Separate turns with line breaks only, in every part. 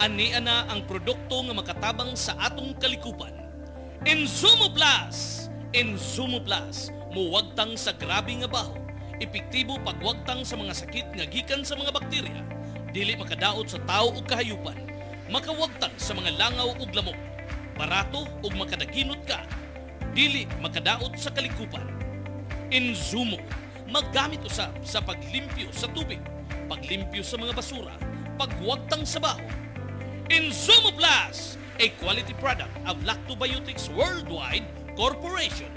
Ania na ang produkto nga makatabang sa atong kalikupan. Insumo Plus! Insumo Plus, muwagtang sa grabe nga baho. Epektibo pagwagtang sa mga sakit nga gikan sa mga bakterya. Dili makadaot sa tao ug kahayupan. Makawagtang sa mga langaw ug lamok. Barato ug makadaginot ka. Dili makadaot sa kalikupan. Insumo, maggamit usab sa paglimpyo sa tubig, paglimpyo sa mga basura, pagwagtang sa baho. Insumo Plus, a quality product of Lactobiotics Worldwide Corporation.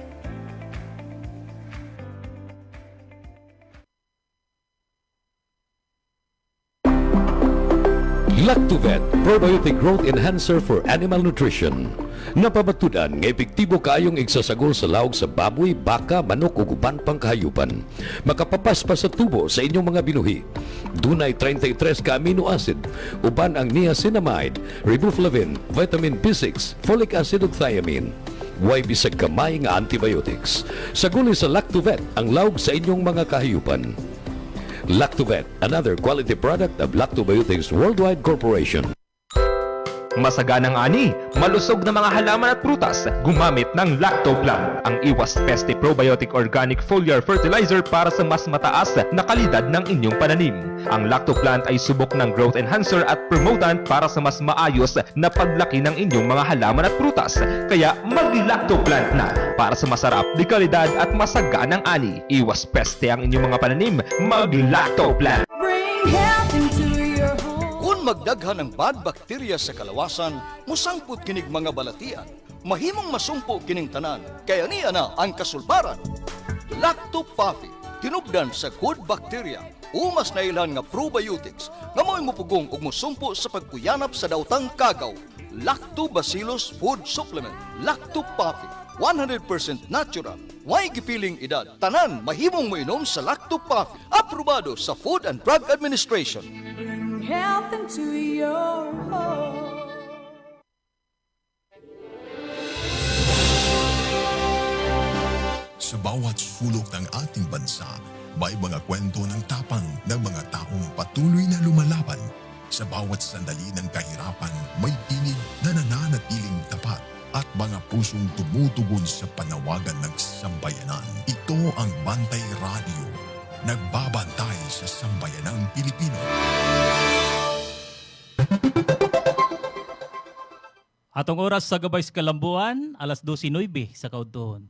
Lactovet, probiotic growth enhancer for animal nutrition. Napabatudan nga epektibo kaayong igsasagol sa lawog sa baboy, baka, manok ug uban pang kahayupan. Makapapaspas sa tubo sa inyong mga binuhi. Dunay 33 ka amino acid, uban ang niacinamide, riboflavin, vitamin B6, folic acid ug thiamine. Way bisag gamay nga antibiotics. Saguli sa Lactovet ang lawog sa inyong mga kahayupan. Lactovet, another quality product of Lactobiotics Worldwide Corporation.
Masaganang ani, malusog na mga halaman at prutas, gumamit ng Lactoplan, ang iwas peste probiotic organic foliar fertilizer para sa mas mataas na kalidad ng inyong pananim. Ang Lactoplant ay subok ng growth enhancer at promotant para sa mas maayos na paglaki ng inyong mga halaman at prutas. Kaya mag-Lactoplant na para sa masarap, di kalidad at masaganang ani. Iwas peste ang inyong mga pananim, mag-Lactoplant.
Bring health into your home.
Kung magdaghan ng bad bacteria sa kalawasan, musangpot kinig mga balatian. Mahimong masumpo kining tanan, kaya niya na ang kasulbaran. Lactopafi, tinubdan sa good bacteria, umas na ilan nga probiotics, nga mo'y mupugong ug musumpo sa pagkuyanap sa dautang kagaw. Lactobacillus Food Supplement, Lactopafi, 100% natural, way gipiling edad. Tanan, mahimong moinom sa Lactopafi, aprobado sa Food and Drug Administration.
Bring health into your home.
Sa bawat sulok ng ating bansa, may mga kwento ng tapang ng mga taong patuloy na lumalaban. Sa bawat sandali ng kahirapan, may tinig na nananatiling tapat at mga pusong tumutugon sa panawagan ng sambayanan. Ito ang Bantay Radio, nagbabantay sa sambayanang Pilipino.
Atong oras sa gabay sa Kalambuan, alas 12:09 sa kaudtod.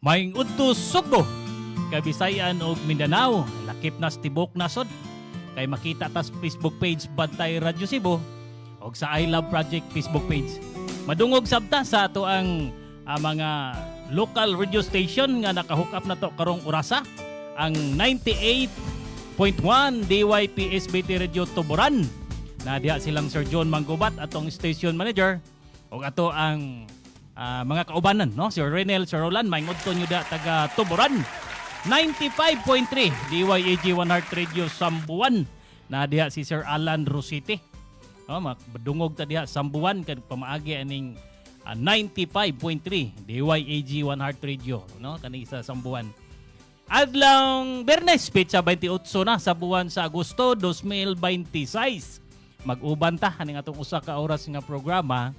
Maing udto Sugbo, Kabisayan ug Mindanao, lakip nas tibok nasod. Kay makita tas Facebook page Bantay Radio Cebu ug sa I Love Project Facebook page. Madungog sabta sa ato ang mga local radio station nga nakahook up na to karong orasa, ang 98.1 DYPSBT Radio Tuburan. Na diha silang Sir John Manggubat atong station manager ug ato ang mga kaubanan, no? Sir Renel, Sir Roland, maingod to nyo da taga Tuburan. 95.3 DYAG 1 Heart Radio Sambuan. Na diha si Sir Alan Rosite. No, madungog ta diha Sambuan kag pamaagi aning 95.3 DYAG 1 Heart Radio, no? Kani sa Sambuan. Adlong Bernes, petsa 28 na sa buwan sa Agosto 2026. Mag-uban ta aning atong usa ka oras nga programa,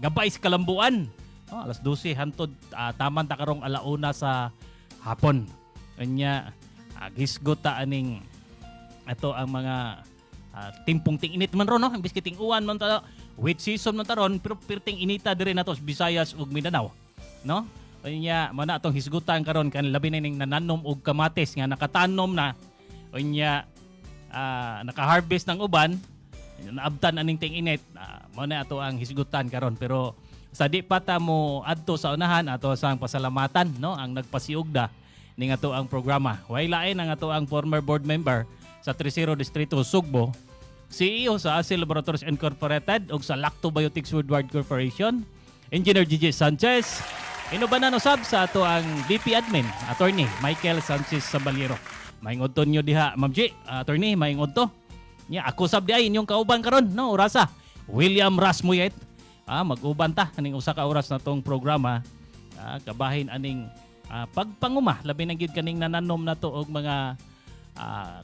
Gabay sa Kalambuan. Alas 12 hantod taman ta karong alauna sa hapon. Kanya gisgot ta aning ato ang mga timpong ting init man ron, no? Biski ting uwan man ta, wet season man ta ron, pero pirting inita dire nato sa Visayas ug Mindanao, no? Kanya man atong hisgutan karon kan labi na ning nananom og kamatis nga nakatanom na unya naka-harvest ng uban, naabtan aning ting-init, mao na ato ang hisgutan karon. Pero sa di pa ta mo adto sa unahan, ato sang pasalamatan, no, ang nagpasiugda ning ato ang programa. Way lain ang ato ang former board member sa 30 Distrito Sugbo, CEO sa ASI Laboratories Incorporated ug sa Lactobiotics Woodward Corporation, Engineer Gigi Sanchez. Inubanan usab sa ato ang VP Admin, Attorney Michael Sanchez Sabaliero. Maingod to nyo diha, Ma'am G, Attorney, maingod to. Nya ako sab di ay inyong kauban karon, no, orasa. William Rasmuyet. Mag-uban ta kaning usa ka oras na tong programa. Kabahin aning pagpanguma, labi na gyud kaning nananom na to og mga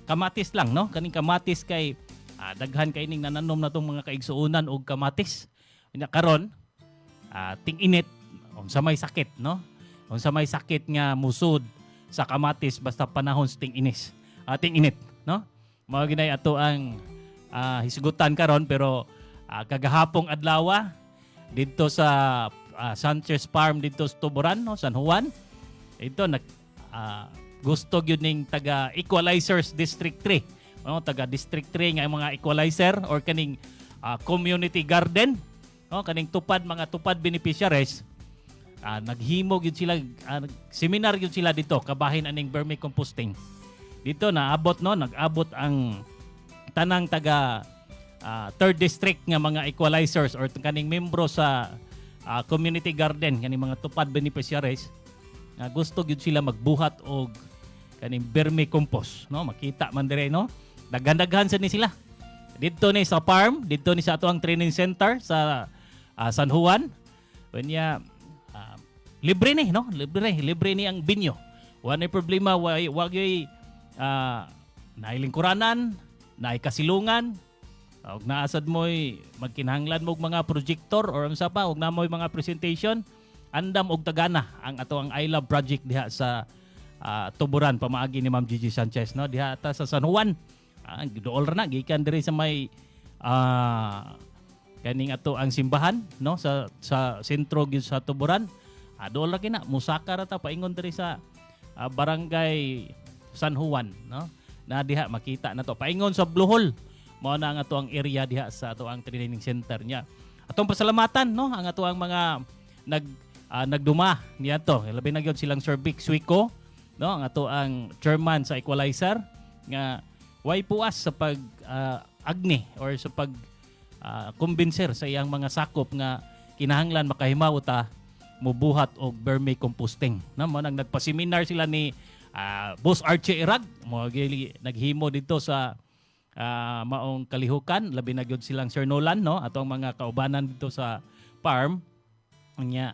kamatis lang, no? Kaning kamatis kay daghan kay ning nananom na tong mga kaigsuonan og kamatis. Nya karon ting-init unsa may sakit, no? Unsa may sakit nga musud sa kamatis basta panahon sa ting-init, no? Mao ginay ato ang hisgutan karon. Pero kagahapong adlaw dito sa Sanchez Farm dito sa Tuburan, no, San Juan. Ito gusto gyud ning taga Equalizers District 3. No, taga District 3 nga mga equalizer or kaning community garden, no, kaning mga tupad beneficiaries. Naghimo gyud sila, seminar gyud sila dito kabahin aning vermicomposting. Dito naabot, no, nag-abot ang tanang taga 3rd district nga mga equalizers or kaning membro sa community garden, kaning mga tupad beneficiaries. Gusto gyud sila magbuhat og kaning vermicompost, no, makita man dire, no, daghan-daghan sa ni sila dito ni sa farm, dito ni sa ato ang training center sa San Juan. Kanya libre ni, no, libre ni ang binyo. Wala problema, wag yoy nailingkuranan, naikasilungan, og naasad mo'y magkinahanglan mo og mga projector or unsa pa, og namoy mga presentation, andam og tagana ang ato ang I Love project diha sa Tuburan, pamaagi ni Ma'am Gigi Sanchez, no, diha ta sa San Juan. Dool ra na gikan diri sa may kaning ato ang simbahan, no, sa sentro gyud sa Tuburan. Dool ra kina musaka ra ta paingon diri sa barangay San Juan, no, na diha makita na to paingon sa Bluhol. Mao na ang ato ang area diha sa ato ang training center niya. Atong pasalamatan, no, ang ato ang mga nagduma niya to. Labi na gyud silang Sir Vic Suico, no, ang ato ang chairman sa Equalizer nga way puas sa pag agni or sa pag kumbinser sa iyang mga sakop nga kinahanglan makahimaw ta mubuhat og vermicomposting. No, mo nang nagpa-seminar sila ni Boss Archie Irag, mo naghimo dito sa maong kalihukan, labi na gyud silang Sir Nolan, no, atong mga kaubanan dito sa farm. Nya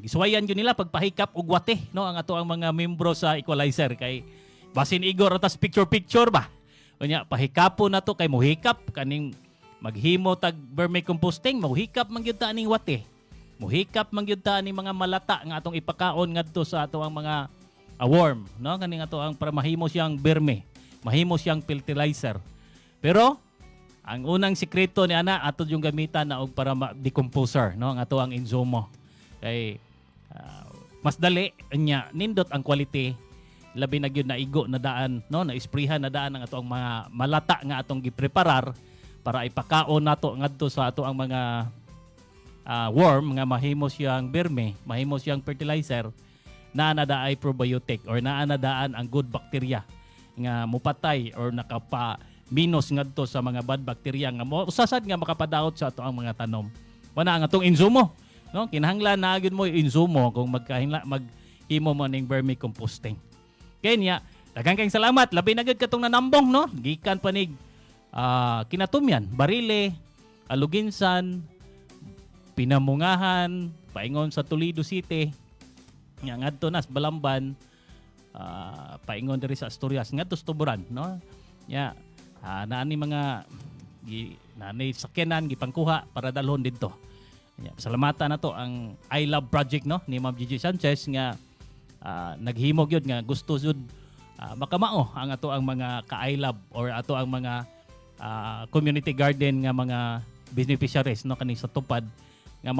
gisuwayan gyud nila pagpahikap og wate, no, ang ato ang mga membro sa Equalizer kay basin igor atas picture ba. Nya pahikapo na to kay mohikap kaning maghimo tag vermicomposting, mohikap man gyud ta aning wate. Mohikap man gyud ta aning mga malata nga atong ipakaon ngadto sa ato ang mga worm, no, kaning ato ang para mahimo siyang verme, mahimo siyang fertilizer. Pero ang unang sikreto ni ana ato yung gamitan na og para decomposer, no, ang ato ang insumo. Kay mas dali nya nindot ang quality, labi na gyud na igo na daan, no, na isprihan na daan ang ato ang mga malata nga atong gipreparar para ipakaon nato ngadto sa ato ang mga worm nga mahimo siyang verme, mahimo siyang fertilizer. Naanadaay probiotic or naanadaan ang good bacteria nga mupatay or nakapa-minus ngadto sa mga bad bacteria nga usasad nga makapadaot sa ato ang mga tanom. Mana ang atong insumo, no, kinahanglan na gyud mo insumo kung maghimo mo ning vermicomposting. Kanya daghang kayong salamat, labi na gyud katong nanambong, no, gikan panig Kinatumyan, Barile, Aluginsan, Pinamungahan, paingon sa Toledo City, nga ngadto nas Balamban, paingon diri sa Asturias, ngadto sa Tuburan, no? Ya, naani mga naani sakyanan gipangkuha para dalhon didto. Ya, salamatan nato ang I Love project, no, ni Ma'am Gigi Sanchez nga naghimog yun nga gusto jud makamao ang ato ang mga ka-I Love or ato ang mga community garden nga mga beneficiaries, no, kani sa tupad nga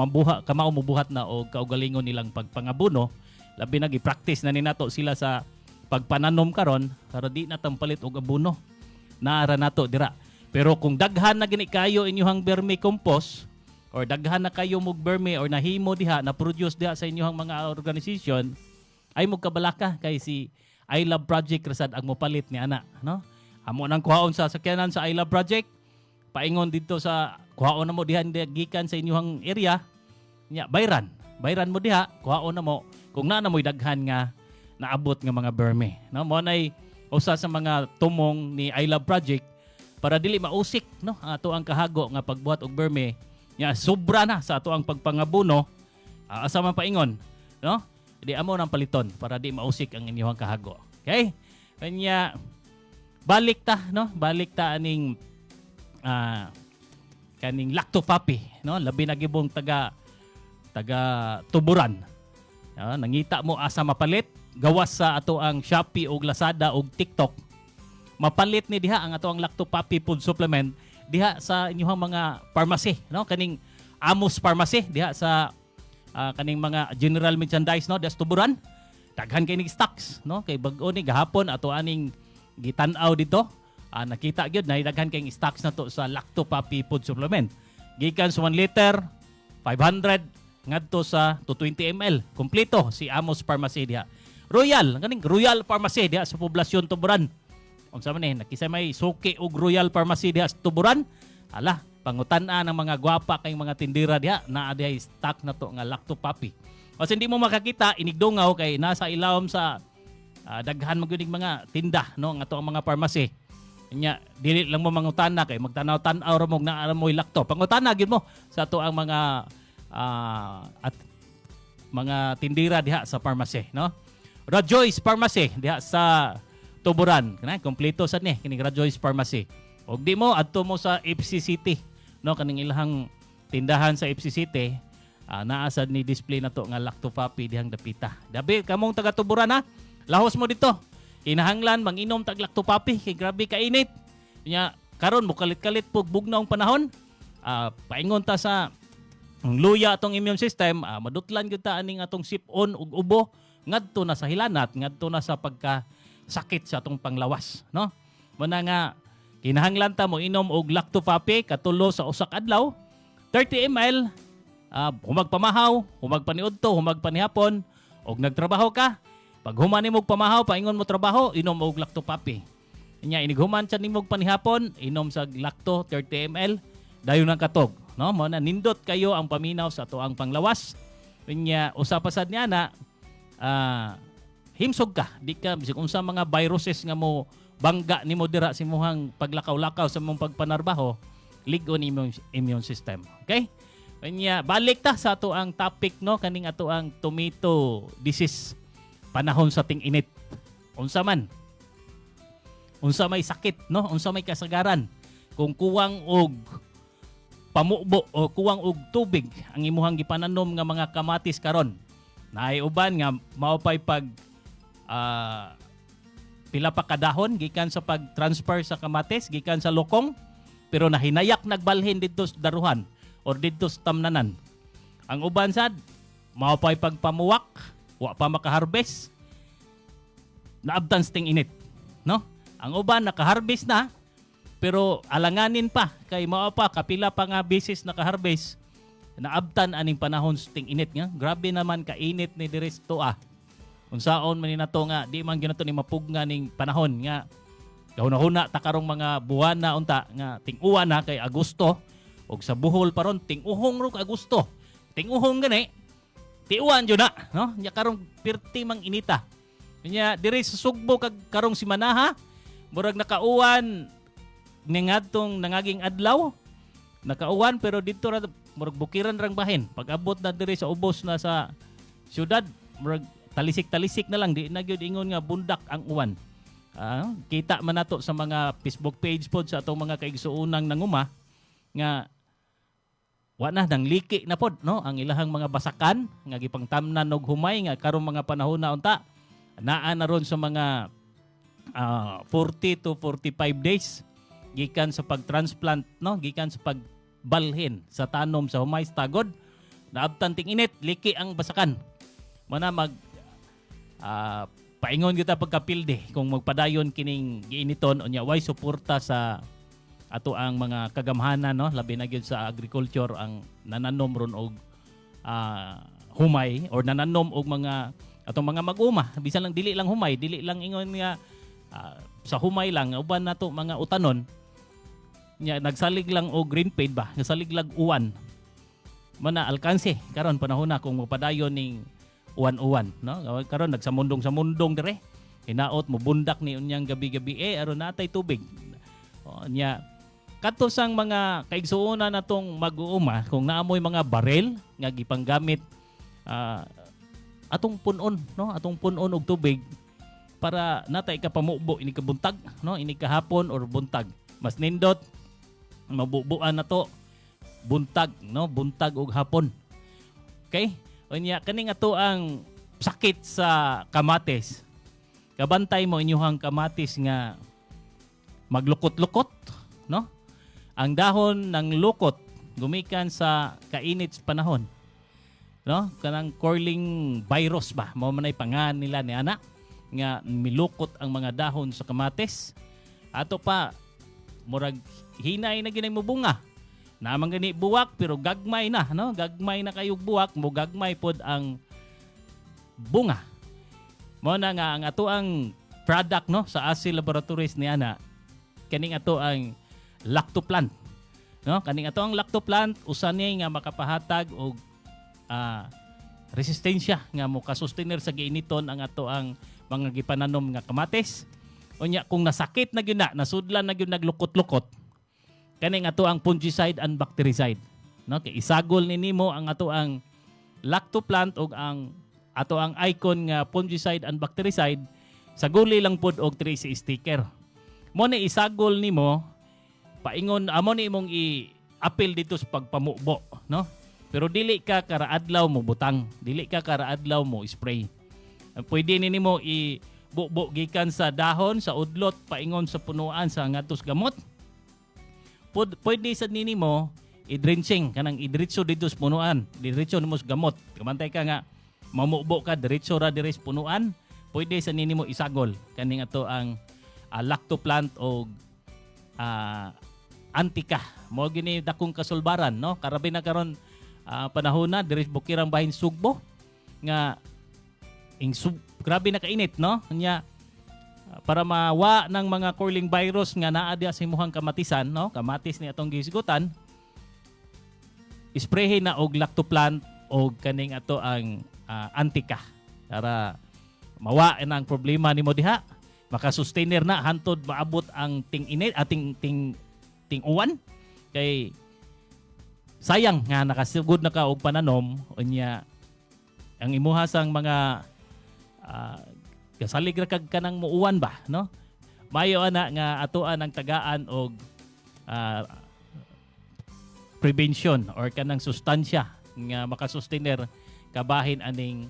kamao mubuhat na og kaugalingon nilang pagpangabuno. Labi na gi-practice na ni nato sila sa pagpananom karon para di na tampalit og abono naara nato dira. Pero kung daghan na gini kayo inyong vermicompost or daghan na kayo mog vermi or nahimo diha na produce diha sa inyong mga organization ay magkabalaka kay si I Love Project rasad ang mopalit ni ana, no? Amo nang kuhaon sa sakyanan sa I Love Project, paingon dito sa kuhaon na mo diha gikan sa inyong area, nya bayran mo diha, kuhaon na mo kung naa na mo'y daghan nga naabot nga mga berme, no? Mo nay usa sa mga tumong ni I Love Project para dili mausik, no? Ato ang kahago nga pagbuhat og berme, nya sobra na sa ato ang pagpangabuno, asa man paingon, no? Di amo nang paliton para di mausik ang inyong kahago. Okay? Kanya balik ta, no? Balik ta aning kaning lactofapi, no? Labi na gibong taga tuburan. Nangita mo asa mapalit gawas sa ato ang Shopee ug Lazada ug TikTok. Mapalit ni diha ang ato ang lactofapi food supplement diha sa inyong mga pharmacy, no? Kaning Amos Pharmacy diha sa kaning mga general merchandise, no, des tuburan daghan kay ning stocks, no, kay bag-o ni gahapon ato aning gitan-aw dito, nakita gyud na daghan kay stocks na to sa lactofapi food supplement gikan sa 1 liter 500 ngadto sa 220 ml kompleto si Amos Pharmacy diha. Kaning Royal Pharmacy diha sa poblasyon Tuburan. Unsa man nakisay may suki og Royal Pharmacy diha sa Tuburan, pangutan-an ng mga gwapa kay mga tindira diha na diha stock na to nga lactofapi. Kasi hindi mo makakita inigdungaw kay nasa ilawom sa daghan magyud mga tinda, no, nga to ang mga pharmacy. Nya dili lang mo mangutana kay magtanaw-tanaw ra mo na moy lacto. Pangutana gyud mo sa to ang mga at mga tindira diha sa pharmacy, no. Rajoyce Pharmacy diha sa Tuburan, kana kompleto sad ni kining Rajoyce Pharmacy. Og di mo adto mo sa FC City, no, kaning ilahang tindahan sa FC City, naasad ni display na to nga lactofapi dihang dapita. Dabi kamong taga Tuburan ha, lahos mo dito. Kinahanglan manginom tag lactofapi kay grabe ka init. Nya karon mo kalit-kalit pug bugnaw ang panahon. Paingon ta sa luya atong immune system, madutlan gyud ta aning atong sipon ug ubo ngadto na sa hilanat, ngadto na sa pagka sakit sa atong panglawas, no? Muna nga kinahanglan ta mo inom og lactofapi katulo sa usa ka adlaw, 30 ml, humag pamahaw, humag paniudto, humag panihapon, og nagtrabaho ka. Pag human nimo og pamahaw, paingon mo trabaho, inom og lactofapi. Nya inighuman sa nimo og panihapon, inom sa lacto 30 ml, dayon ang katog, no? Mo na nindot kayo ang paminaw sa ato ang panglawas. Nya usa pa sad niya na himsog ka, di ka bisig unsa mga viruses nga mo bangga nimo dira sa imong paglakaw-lakaw sa imong pagpanarbaho, lig-on immune system. Okay? Kanya balik ta sa ato ang topic, no, kaning ato ang tomato disease panahon sa ting-init. Unsa man? Unsa may sakit, no? Unsa may kasagaran? Kung kuwang og pamubo o kuwang og tubig ang imuhang gipananom nga mga kamatis karon, naay uban nga maupay pag pila pa kadahon gikan sa pag-transfer sa kamatis gikan sa lokong, pero nahinayak nagbalhin dito sa daruhan or dito sa tamnanan. Ang uban sad maupay pagpamuwak, wa pa makaharvest, naabtan sa ting-init, no? Ang uban nakaharvest na pero alanganin pa kay mao pa kapila pa nga bisis nakaharvest, naabtan aning panahon sa ting-init nga. Grabe naman ka init ni diri sa tuwa. Unsaon man ni nato nga di man ginato ni mapugna ning panahon nga gahuna-huna ta karong mga buwan na unta nga ting-uwan na kay Agosto, og sa Bohol paron ting-uhong ro Agosto. Ting-uhong gani tiuwan jud na, no? Nya karong pirti mang inita. Nya diri sa Sugbo kag karong simanaha murag nakauwan ning adtong nangaging adlaw. Nakauwan pero dito ra murag bukiran rang bahin. Pag abot na diri sa ubos na sa syudad, murag talisik-talisik na lang, di na gyud ingon nga bundak ang uwan. Kita man nato sa mga Facebook page pod sa atong mga kaigsuunang nanguma nga wa na nang liki na pod, no, ang ilahang mga basakan nga gipangtamnan og humay nga karong mga panahon na unta naa na ron sa mga 40 to 45 days gikan sa pagtransplant, no, gikan sa pagbalhin sa tanom sa humay sa tagod, naabtan ting init, liki ang basakan. Mana mag paingon kita pagkapilde kung magpadayon kining giiniton unya way suporta sa ato ang mga kagamhanan, no, labi na gyud sa agriculture ang nananom ron og humay or nananom og mga atong mga mag-uma, bisan lang dili lang humay, dili lang ingon nga sa humay lang uban nato mga utanon nya nagsalig lang og green paid ba, nagsalig lang uwan mana alkanse karon panahon na kung magpadayon ning uwan-uwan, no? Karon nagsamundong-samundong dire. Hinaot mo bundak ni unyang gabi-gabi aron natay tubig. O nya kadto sang mga kaigsuonan natong mag-uuma kung naamoy mga barel nga gipanggamit atong punon, no? Atong punon og tubig para natay ka pamubo ini kabuntag, no? Ini kahapon or buntag. Mas nindot mabubuan nato buntag, no? Buntag og hapon. Okay? Unya kaning ato ang sakit sa kamatis. Kabantay mo inyuhang kamatis nga maglukot-lukot, no? Ang dahon ng lukot gumikan sa kainit sa panahon. No? Kanang curling virus ba? Mao man ay pangan nila ni ana nga milukot ang mga dahon sa kamatis. Ato pa murag hinay na ginay mo bunga. Namang gani buwak pero gagmay na, no? Gagmay na kayog buwak mo, gagmay pod ang bunga. Mo na nga ang ato ang product, no, sa ASI Laboratories ni ana kaning ato ang lactoplant, no? Kaning ato ang lactoplant usa niya nga makapahatag og resistensya nga mo kasustener sa giiniton ang ato ang mga gipananom nga kamatis. Unya kung nasakit na gyud na, nasudlan na gyud naglukot-lukot, kaning ato ang fungicide and bactericide, no? Kay isagol ni nimo ang ato ang lactoplant og ang ato ang icon nga fungicide and bactericide saguli lang pod og 3C sticker. Mo ni isagol nimo paingon amo ni imong i-apil dito sa pagpamubo, no? Pero dili ka karaadlaw mo butang, dili ka karaadlaw mo spray. Pwede ni nimo i-bubo gikan sa dahon, sa udlot, paingon sa punuan sa ngadtos gamot. Pwede sa nini mo i-drenching kanang idiretso dito sa punuan, diretso nimo sa gamot. Kamantay ka nga mamubo ka diretso ra dire sa punuan, pwede sa nini mo isagol kaning ato ang lactoplant o antika. Mo gini dakong kasulbaran, no? Karabi na karon panahon na dire sa Bukirang Bahin Sugbo nga grabe na kainit, no? Nya para mawa ng mga curling virus nga naa diha sa imuhang kamatisan, no? Kamatis ni atong gisgutan, isprehin na og lactoplant og kaning ato ang antika para mawa na ang problema nimo diha. Maka-sustainer na hantod maabot ang ting-init ating ting uwan kay sayang nga nakasugod na ka og pananom unya ang imuha sang mga kasalig ra kag kanang muuwan ba, no? Mayo ana nga atoan ang tagaan og prevention or kanang sustansya nga makasustainer kabahin aning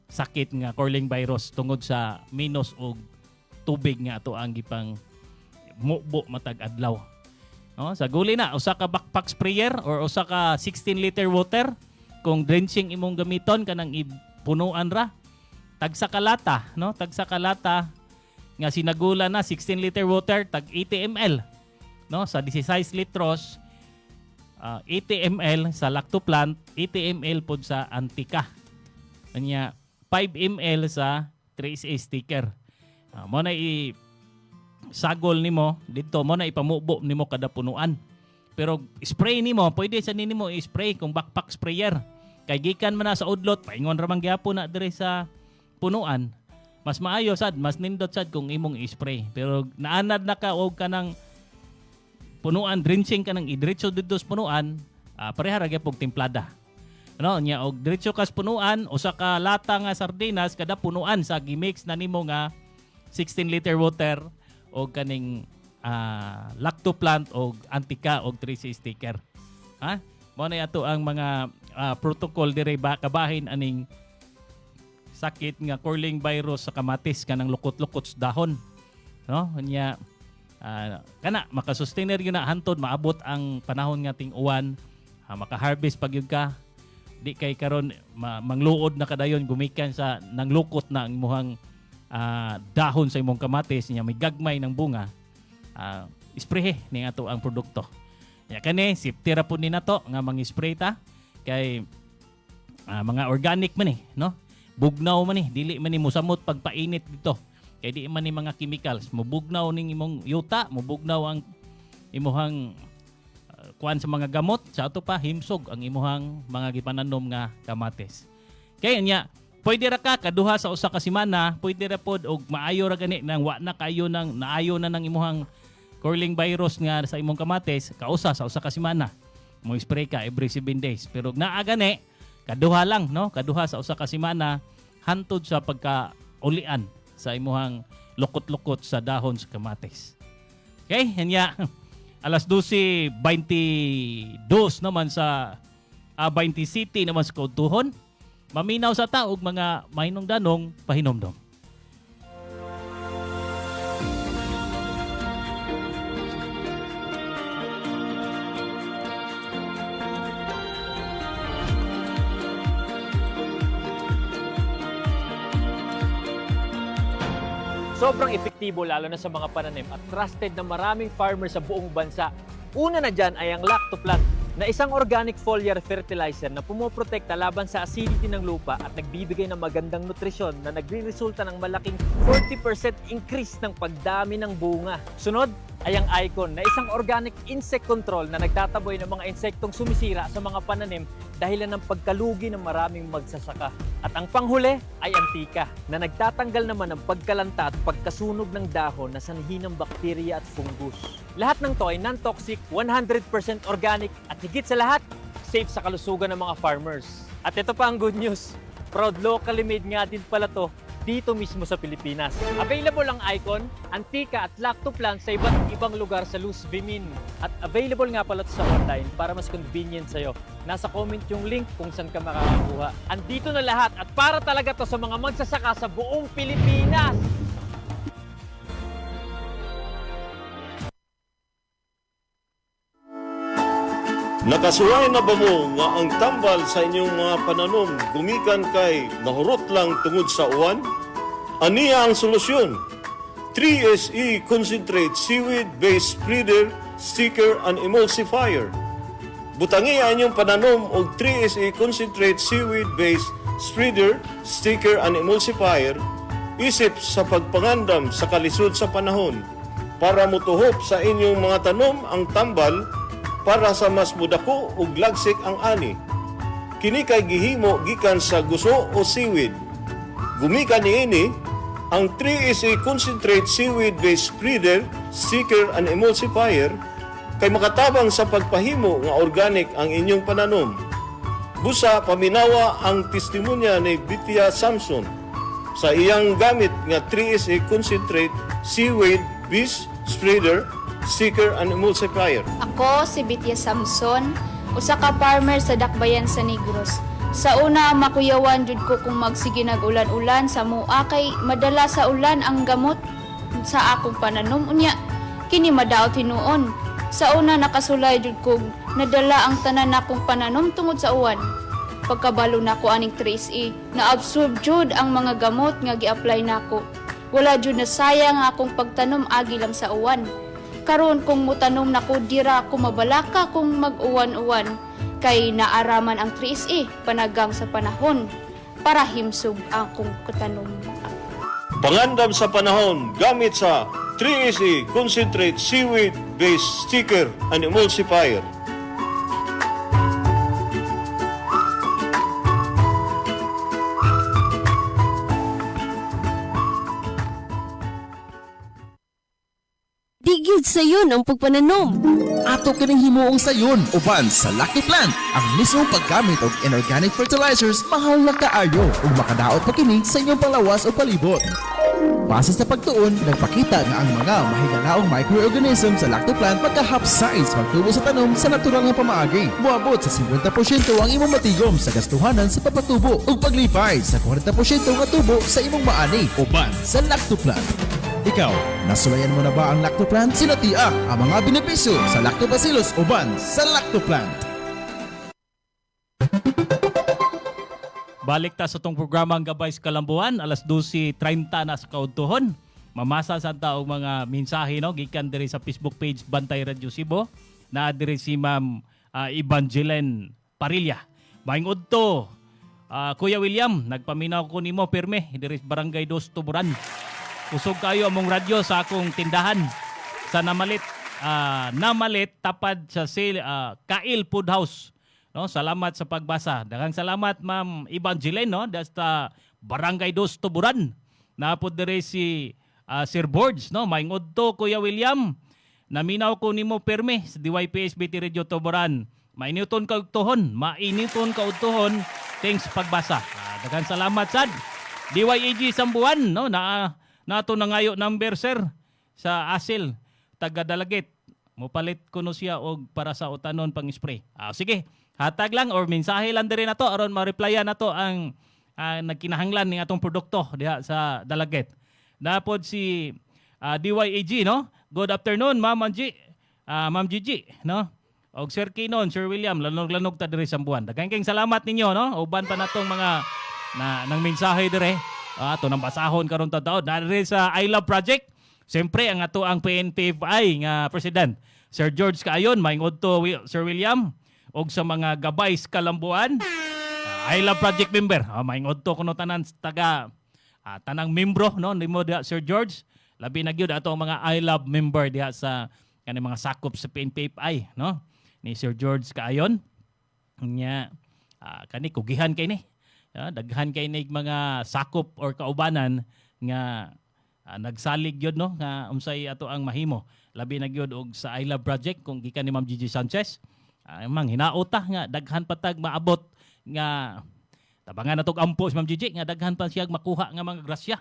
sakit nga curling virus tungod sa minus og tubig nga ato ang gipang mubo matag adlaw. No, sa guli na usa ka backpack sprayer or usa ka 16 liter water kung drenching imong gamiton kanang ipunuan ra tagsa kalata, no? Tagsa kalata nga sinagula na 16 liter water tag 80 ml, no? Sa 16 litros 80 ml sa lactoplant, 80 ml pod sa antika. Anya 5 ml sa 3SA sticker. Mo na sagol nimo dito, mo na ipamubo nimo kada punuan. Pero spray nimo, pwede sa nimo i-spray kung backpack sprayer. Kay gikan man na sa udlot, paingon ra man gyapon na dire sa punuan. Mas maayo sad, mas nindot sad kung imong i-spray. Pero naanad na ka og kanang punuan, drenching ka ng idiretso dito sa punuan, pareha ra gyapon timplada. Ano nya og diretso ka sa punuan, usa ka lata nga sardinas kada punuan sa gimix na nimo nga 16 liter water og kaning lactoplant og antika og 3C sticker. Ha? Mo na ato ang mga protocol dire ba kabahin aning sakit nga curling virus sa kamatis kanang lukot-lukot sa dahon, no? Nya kana makasustainer gyud na hantod maabot ang panahon nga ting uwan, maka-harvest pag yun ka di kay karon mangluod na kadayon gumikan sa nanglukot na ang imuhang dahon sa imong kamatis niya may gagmay ng bunga. Isprehe ni ato ang produkto. Ya kani safety ra pud ni nato nga mang-spray ta kay mga organic man no? Bugnaw man dili man ni mosamot pagpainit dito. Kay di man ni mga chemicals, mubugnaw ning imong yuta, mubugnaw ang imuhang kuan sa mga gamot, sa ato pa himsog ang imuhang mga gipananom nga kamatis. Kaya nya pwede ra ka kaduha sa usa ka semana, pwede ra pod og maayo ra gani nang wa na kayo nang naayo na ng imuhang curling virus nga sa imong kamatis, kausa sa usa ka semana. Mo spray ka every 7 days. Pero naa gani kaduha lang no, kaduha sa usa ka semana hantod sa pagka-ulian sa imuhang lukot-lukot sa dahon sa kamatis. Okay, hanya alas 12:22 naman sa 20 City naman sa Kautuhon. Maminaw sa taog mga mahinong danong pahinomdom.
Sobrang epektibo lalo na sa mga pananim at trusted na maraming farmers sa buong bansa. Una na dyan ay ang Lactoplan na isang organic foliar fertilizer na pumoprotekta laban sa acidity ng lupa at nagbibigay ng magandang nutrisyon na nagre-resulta ng malaking 40% increase ng pagdami ng bunga. Sunod ay ang Icon na isang organic insect control na nagtataboy ng mga insektong sumisira sa mga pananim dahilan ng pagkalugi ng maraming magsasaka. At ang panghuli ay Antika na nagtatanggal naman ng pagkalanta at pagkasunog ng dahon na sanhi ng bakterya at fungus. Lahat ng to ay non-toxic, 100% organic at higit sa lahat, safe sa kalusugan ng mga farmers. At ito pa ang good news, proud locally made nga din pala to dito mismo sa Pilipinas. Available ang Icon, Antika at Lactoplan sa iba't ibang lugar sa Luz Vimin. At available nga pala sa online para mas convenient sa'yo. Nasa comment yung link kung saan ka makakakuha. Andito na lahat at para talaga to sa mga magsasaka sa buong Pilipinas.
Nakasuway na ba mo nga ang tambal sa inyong mga pananom gumikan kay nahurot lang tungod sa uwan? Aniya ang solusyon. 3SE Concentrate Seaweed Base Spreader, Sticker and Emulsifier. Butangi ang inyong pananom og 3SE Concentrate Seaweed Base Spreader, Sticker and Emulsifier isip sa pagpangandam sa kalisod sa panahon para mutuhop sa inyong mga tanom ang tambal para sa mas mudako ug lagsik ang ani. Kini kay gihimo gikan sa guso o seaweed. Gumikan niini ang 3SE Concentrate Seaweed Base Spreader, Sticker and Emulsifier kay makatabang sa pagpahimo nga organic ang inyong pananom. Busa paminawa ang testimonya ni Bitya Samson sa iyang gamit nga 3SE Concentrate Seaweed Base Spreader, Sticker and Emulsifier.
Ako si Bitya Samson, usa ka farmer sa Dakbayan sa Negros. Sa una, makuyawan jud ko kung magsige nag-ulan-ulan sa mua kay madala sa ulan ang gamot sa akong pananom unya. Kini madaot hinuon. Sa una nakasulay jud ko nadala ang tanan akong pananom tungod sa uwan. Pagkabalo nako aning 3SE, na-absorb jud ang mga gamot nga gi-apply nako. Wala jud na sayang akong pagtanom agi lang sa uwan. Karon kung mutanom nako dira ko mabalaka kung mag-uwan-uwan kay naaraman ang 3SE panagang sa panahon para himsog akong katanom.
Pangandam sa panahon gamit sa 3SE Concentrate Seaweed Base Sticker and Emulsifier.
Digid sayon ang pagpananom.
Ato kining himuong sayon uban sa Lactoplan. Ang mismong paggamit og inorganic fertilizers mahal na kaayo ug makadaot pa kini sa inyong palawas o palibot. Base sa pagtuon, nagpakita na ang mga mahigalaong microorganism sa Lactoplan magka-half-size pagtubo sa tanom sa natural nga pamaagi. Muabot sa 50% ang imong matigom sa gastuhanan sa papatubo ug paglipay sa 40% nga tubo sa imong maani uban sa Lactoplan. Ikaw, nasulayan mo na ba ang Lactoplan? Sinatiak ang mga benepisyo sa Lactobacillus uban sa Lactoplan.
Balik ta sa tong programang Gabay sa Kalambuan, alas 12:30 na sa kaudtohon. Mamasa sa taong mga mensahe no gikan diri sa Facebook page Bantay Radio Cebu na diri si Ma'am Evangeline Parilla. Maing udto Kuya William, nagpaminaw ko nimo pirme diri sa Barangay 2 Tuburan. Usog kayo among radyo sa akong tindahan sa Namalit tapad sa Kail Food House. No, salamat sa pagbasa. Daghang salamat Ma'am Evangeline no, dasta Barangay 2 Tuburan. Napod diri si Sir Boards no, maingod to Kuya William. Naminaw ko nimo perme sa DYPSBT Radio Tuburan. Mainiton ka ugtohon, thanks pagbasa. Daghang salamat sad. DYAG Sambuan no, nato na ngayo number sir sa Asil taga Dalagit. Mopalit ko no siya og para sa utanon pang spray. Sige, hatag lang or mensahe lang diri nato aron ma-replyan nato ang nagkinahanglan ning atong produkto diha sa Dalagit. Napod si DYAG no. Good afternoon Ma'am Gigi no. Og Sir Kinon, Sir William, lanog-lanog ta diri sa buwan. Daghang salamat ninyo no. Uban pa natong mga nang mensahe diri. Ato nang basahon karon ta taon. Diri sa I Love Project. Siyempre ang ato ang PNPFI nga President Sir George Kaayon, maingod to Sir William og sa mga Gabay sa Kalambuan. I Love Project member. Maingod to kuno tanan taga tanang membro no nimo diha Sir George. Labi na gyud ato ang mga I Love member diha sa kani mga sakop sa PNPFI no ni Sir George Kaayon. Nya kani kugihan kay ni. Daghan kay ni mga sakop or kaubanan nga nagsalig gyud no nga unsay ato ang mahimo. Labi na gyud og sa I Love Project kung gikan ni Ma'am Gigi Sanchez. Mang hinaota nga daghan patag maabot nga tabangan natog ampo si Ma'am Gigi nga daghan pa siya makuha nga mga grasya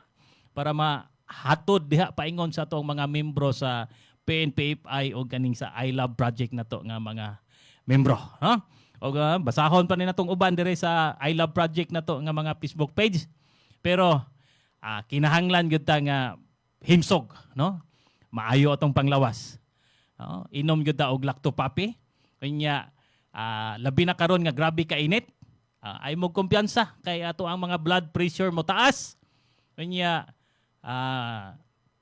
para mahatod diha paingon sa atong mga membro sa PNPFI o ganing sa I Love Project nato nga mga membro, no? O basahon pa ni natong uban dire sa I Love Project nato nga mga Facebook page. Pero kinahanglan gyud ta nga himsog, no? Maayo atong panglawas. No? Inom gyud ta og lactopapi. Kanya labi na karon nga grabe ka init. Ay mo kumpiyansa kay ato ang mga blood pressure mo taas. Kanya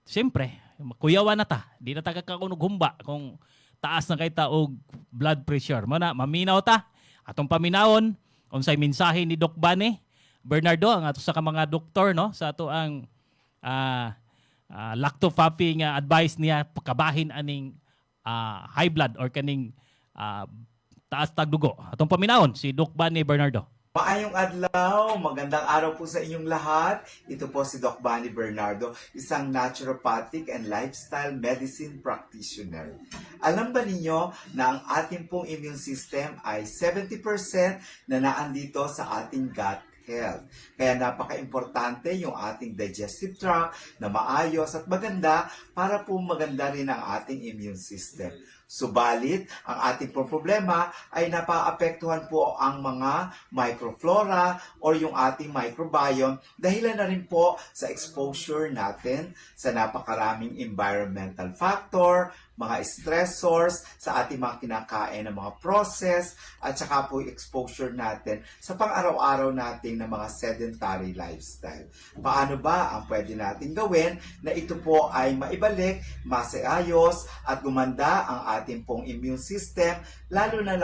siyempre kuyawan na ta. Di na ta kakakunog humba kung taas na kay ta og blood pressure. Mana maminaw ta. Atong paminawon unsay mensahe ni Doc Bane Bernardo ang ato sa mga doktor no sa ato ang lactopapi nga advice niya pakabahin aning high blood or kaning taas tag dugo. Atong paminawon si Doc Bane Bernardo.
Maayong adlaw, magandang araw po sa inyong lahat. Ito po si Doc Bani Bernardo, isang naturopathic and lifestyle medicine practitioner. Alam ba ninyo na ang ating pong immune system ay 70% na naandito sa ating gut health. Kaya napaka-importante yung ating digestive tract na maayos at maganda para po maganda rin ang ating immune system. Subalit, ang ating problema ay napaapektuhan po ang mga microflora or yung ating microbiome dahilan na rin po sa exposure natin sa napakaraming environmental factor, mga stressors sa ating mga kinakain ng mga process at saka po exposure natin sa pang-araw-araw nating na mga sedentary lifestyle. Paano ba ang pwede natin gawin na ito po ay maibalik, maseayos at gumanda ang ating pong immune system, lalo na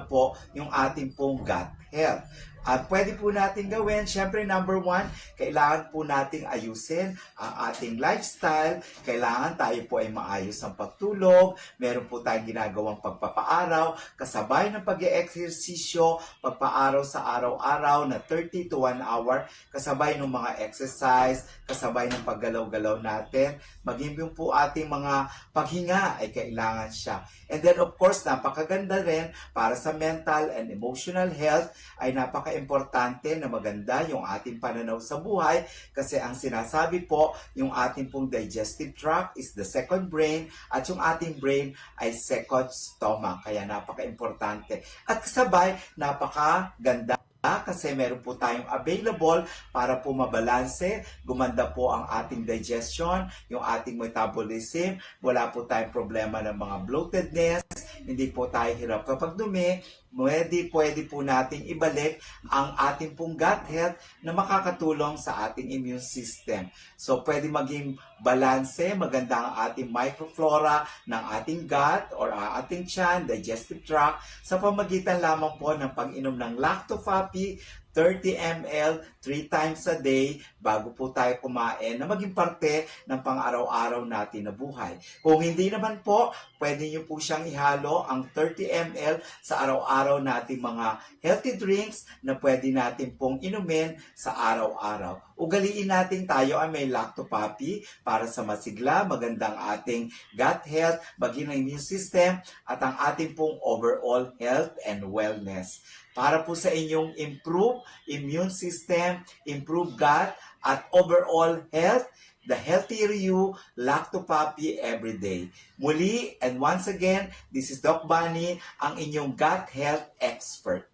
po yung ating pong gut health. At pwede po natin gawin, syempre number 1, kailangan po nating ayusin ang ating lifestyle. Kailangan tayo po ay maayos ang pagtulog. Meron po tayong ginagawang pagpapaaraw, kasabay ng pag-eeksesisyo, pagpaaraw sa araw-araw na 30 to 1 hour, kasabay ng mga exercise, kasabay ng paggalaw-galaw natin. Maging yung po ating mga paghinga ay kailangan siya. And then of course, napakaganda rin para sa mental and emotional health ay napaka-importante na maganda yung ating pananaw sa buhay kasi ang sinasabi po, yung ating pong digestive tract is the second brain at yung ating brain ay second stomach. Kaya napaka-importante. At kasabay, napakaganda kasi meron po tayong available para po mabalanse, gumanda po ang ating digestion, yung ating metabolism, wala po tayong problema ng mga bloatedness, hindi po tayo hirap kapag dumi. Pwede po nating ibalik ang ating pong gut health na makakatulong sa ating immune system. So, pwede maging balanse, maganda ang ating microflora ng ating gut or ating tiyan, digestive tract, sa pamagitan lamang po ng pag-inom ng Lactofapi, 30 ml 3 times a day bago po tayo kumain na maging parte ng pang-araw-araw natin na buhay. Kung hindi naman po, pwede nyo po siyang ihalo ang 30 ml sa araw-araw nating mga healthy drinks na pwede natin pong inumin sa araw-araw. Ugaliin natin tayo ay may Lactopapi para sa masigla, magandang ating gut health, maging ang immune system at ang ating pong overall health and wellness. Para po sa inyong improve immune system, improve gut, at overall health, the healthier you, Lactopapi every day. Muli, and once again, this is Doc Bunny, ang inyong gut health expert.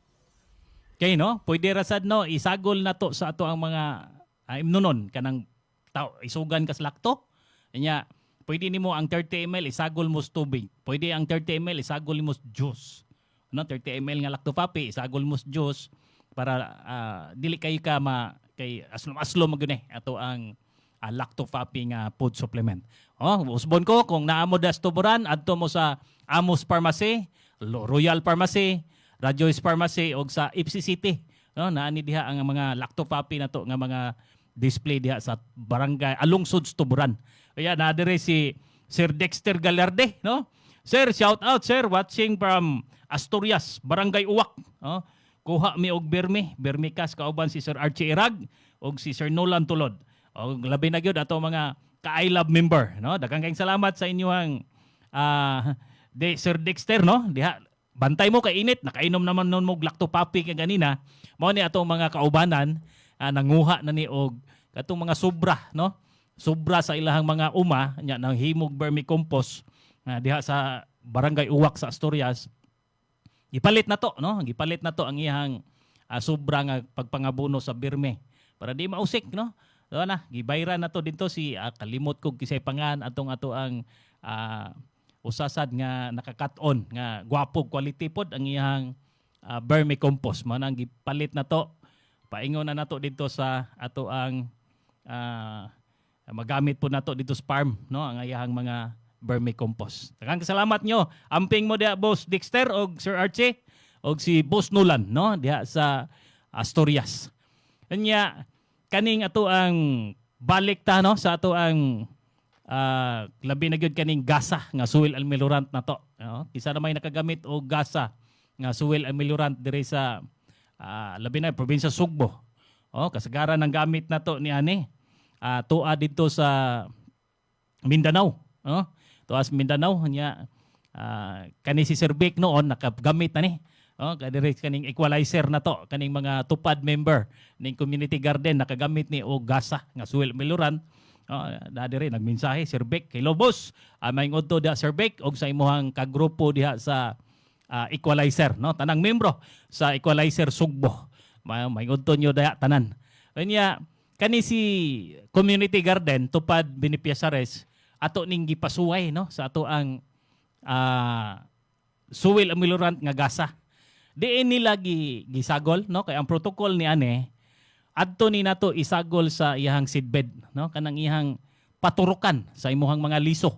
Okay, no? Pwede rasad, no? Isagol na to sa ato ang mga imnunon, kanang isugan kas lakto. Kanya, pwede nimo ang 30 ml isagol mo sa tubig. Pwede ang 30 ml isagol mo sa juice. No, 30 ml nga Lactopapi, isagol mo sa juice para dili kayo ka kay aslo magyud ato ang Lactopapi nga food supplement. Oh, usbon ko kung naamo das tuburan adto mo sa Amos Pharmacy, Royal Pharmacy, Radiois Pharmacy og sa Ipsi City. No, naani diha ang mga Lactopapi nato nga mga display diha sa barangay Alungsod Tuburan. Kaya na dire si Sir Dexter Galarde, no? Sir, shout out sir, watching from Asturias, Barangay Uwak. Oh, kuha mi og Bermikas kauban si Sir Archie Irag og si Sir Nolan Tulod. Og labi na gyud ato mga ka-I Love member, no? Daghang kayong salamat sa inyong Sir Dexter, no? Diha bantay mo kay init, nakainom naman nun mo Lactopapi kay ganina. Mao ni ato mga kaubanan nanguha na ni og katong mga sobra, no? Sobra sa ilahang mga uma nya nang himog vermicompost diha sa Barangay Uwak sa Asturias. Gipalit na to, no? Gipalit na to ang iyang sobra nga pagpangabuno sa birme para di mausik, no? So na, gibayran na to dito si kalimot kog kisay pangan atong ato ang usasad nga nakakat-on nga gwapog quality pod ang iyang vermicompost. Mao nang gipalit na to. Paingon na nato dito sa ato ang magamit po nato dito sa farm, no? Ang iyang mga vermicompost. Daghang salamat nyo. Amping mo diha Boss Dexter og Sir Archie og si Boss Nolan, no? Diha sa Asturias. Kanya kaning ato ang balik ta, no? Sa ato ang labi na gyud kaning gasa nga soil ameliorant na to, no? Kisa na may nakagamit og gasa nga soil ameliorant dire sa labi na probinsya Sugbo. Oh, kasagaran ng gamit na to ni ani tuwa dito sa Mindanao, no? Tuwa sa Mindanao nya kani si Sir Vic noon nakagamit na ni. Oh, kadire kaning equalizer na to, kaning mga tupad member ning community garden nakagamit ni og gasa nga soil ameliorant. Dire nagmensahe Sir Vic kay Lobos, maingod to diha Sir Vic og sa imuhang kagrupo diha sa equalizer, no? Tanang membro sa equalizer Sugbo. Maingod to nyo diha tanan. Kanya kani si community garden tupad beneficiaries ato ning gipasuway, no? Sa ato ang soil ameliorant nga gasa. Diin nila gisagol, no? Kay ang protocol ni ane adto ni nato isagol sa iyang seedbed, no? Kanang iyang paturukan sa imuhang mga liso.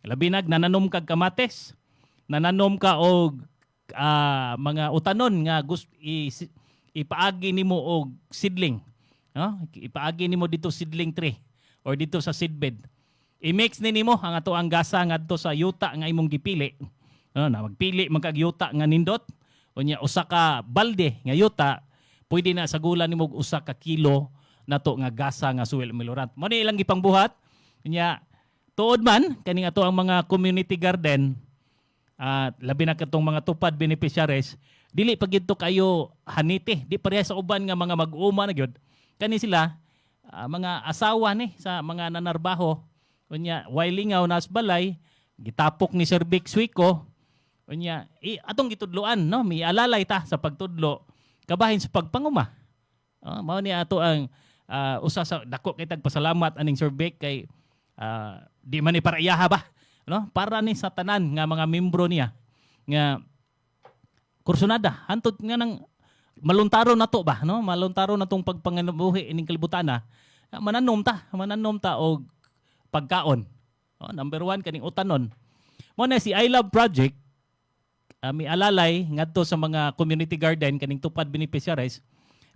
Labi nananom kag kamates, nananom ka og mga utanon nga ipaagi nimo og seedling, no? Ipaagi nimo dito seedling tree or dito sa seedbed. I-mix nimo ang ato ang gasa ngadto sa yuta nga imong gipili. No, na magpili man kag yuta nga nindot. Unya usa ka balde nga yuta, pwede na sagulan nimo og usa ka kilo nato nga gasa nga soil ameliorant. Mo ni ilang gipangbuhat. Unya tuod man kaning ato ang mga community garden labi na katong mga tupad beneficiaries, dili pa gid to kayo haniti. Di pareha sa uban nga mga mag-uma na gyud. Kani sila mga asawa ni sa mga nanarbaho. Unya wailingaw nas balay, gitapok ni Sir Vic Suico. Unya atong gitudloan, no? May alalay ta sa pagtudlo kabahin sa pagpanguma. Mao ni ato ang usa sa dako kay tagpasalamat aning Sir Vic kay di man ni para iyaha ba, no? Para ni sa tanan nga mga membro niya nga kursunada hantod nga nang maluntaro na to ba, no? Maluntaro na tong pagpangabuhi ining kalibutan na mananom ta og pagkaon. Number 1 kaning utanon. Mo na si I Love Project mi alalay ngadto sa mga community garden kaning tupad beneficiaries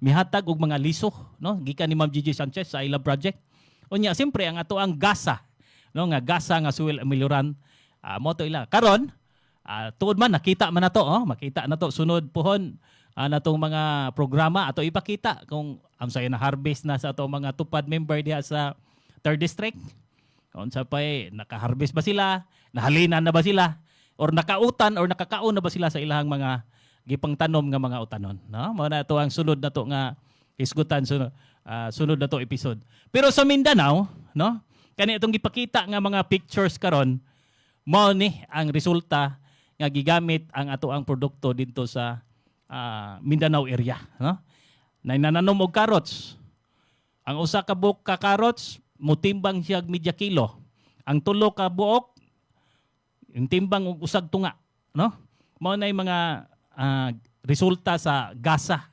mihatag og mga liso, no? Gikan ni Ma'am Gigi Sanchez sa I Love Project. Unya siyempre ang ato ang gasa, no? Nga gasa nga soil ameliorant mo to ila. Karon tuod man nakita man nato, makita nato sunod pohon natong mga programa ato ipakita kung amsay na harvest na sa ato mga tupad member diha sa 3rd district. Kung sa pay naka-harvest ba sila, nahalinan na ba sila, or nakautan or nakakaon na ba sila sa ilahang mga gipang tanom nga mga utanon, no? Mao na to ang sunod na to nga isgutan sunod na to episode. Pero sa Mindanao, no? Kani itong gipakita nga mga pictures karon, mao ni ang resulta nga gigamit ang ato ang produkto dito sa Mindanao area, no? Nainanom og carrots. Ang usa ka buok ka carrots mutimbang siya media kilo. Ang tulo ka buok yung timbang og usag tunga, no? Mao na mga resulta sa gasa,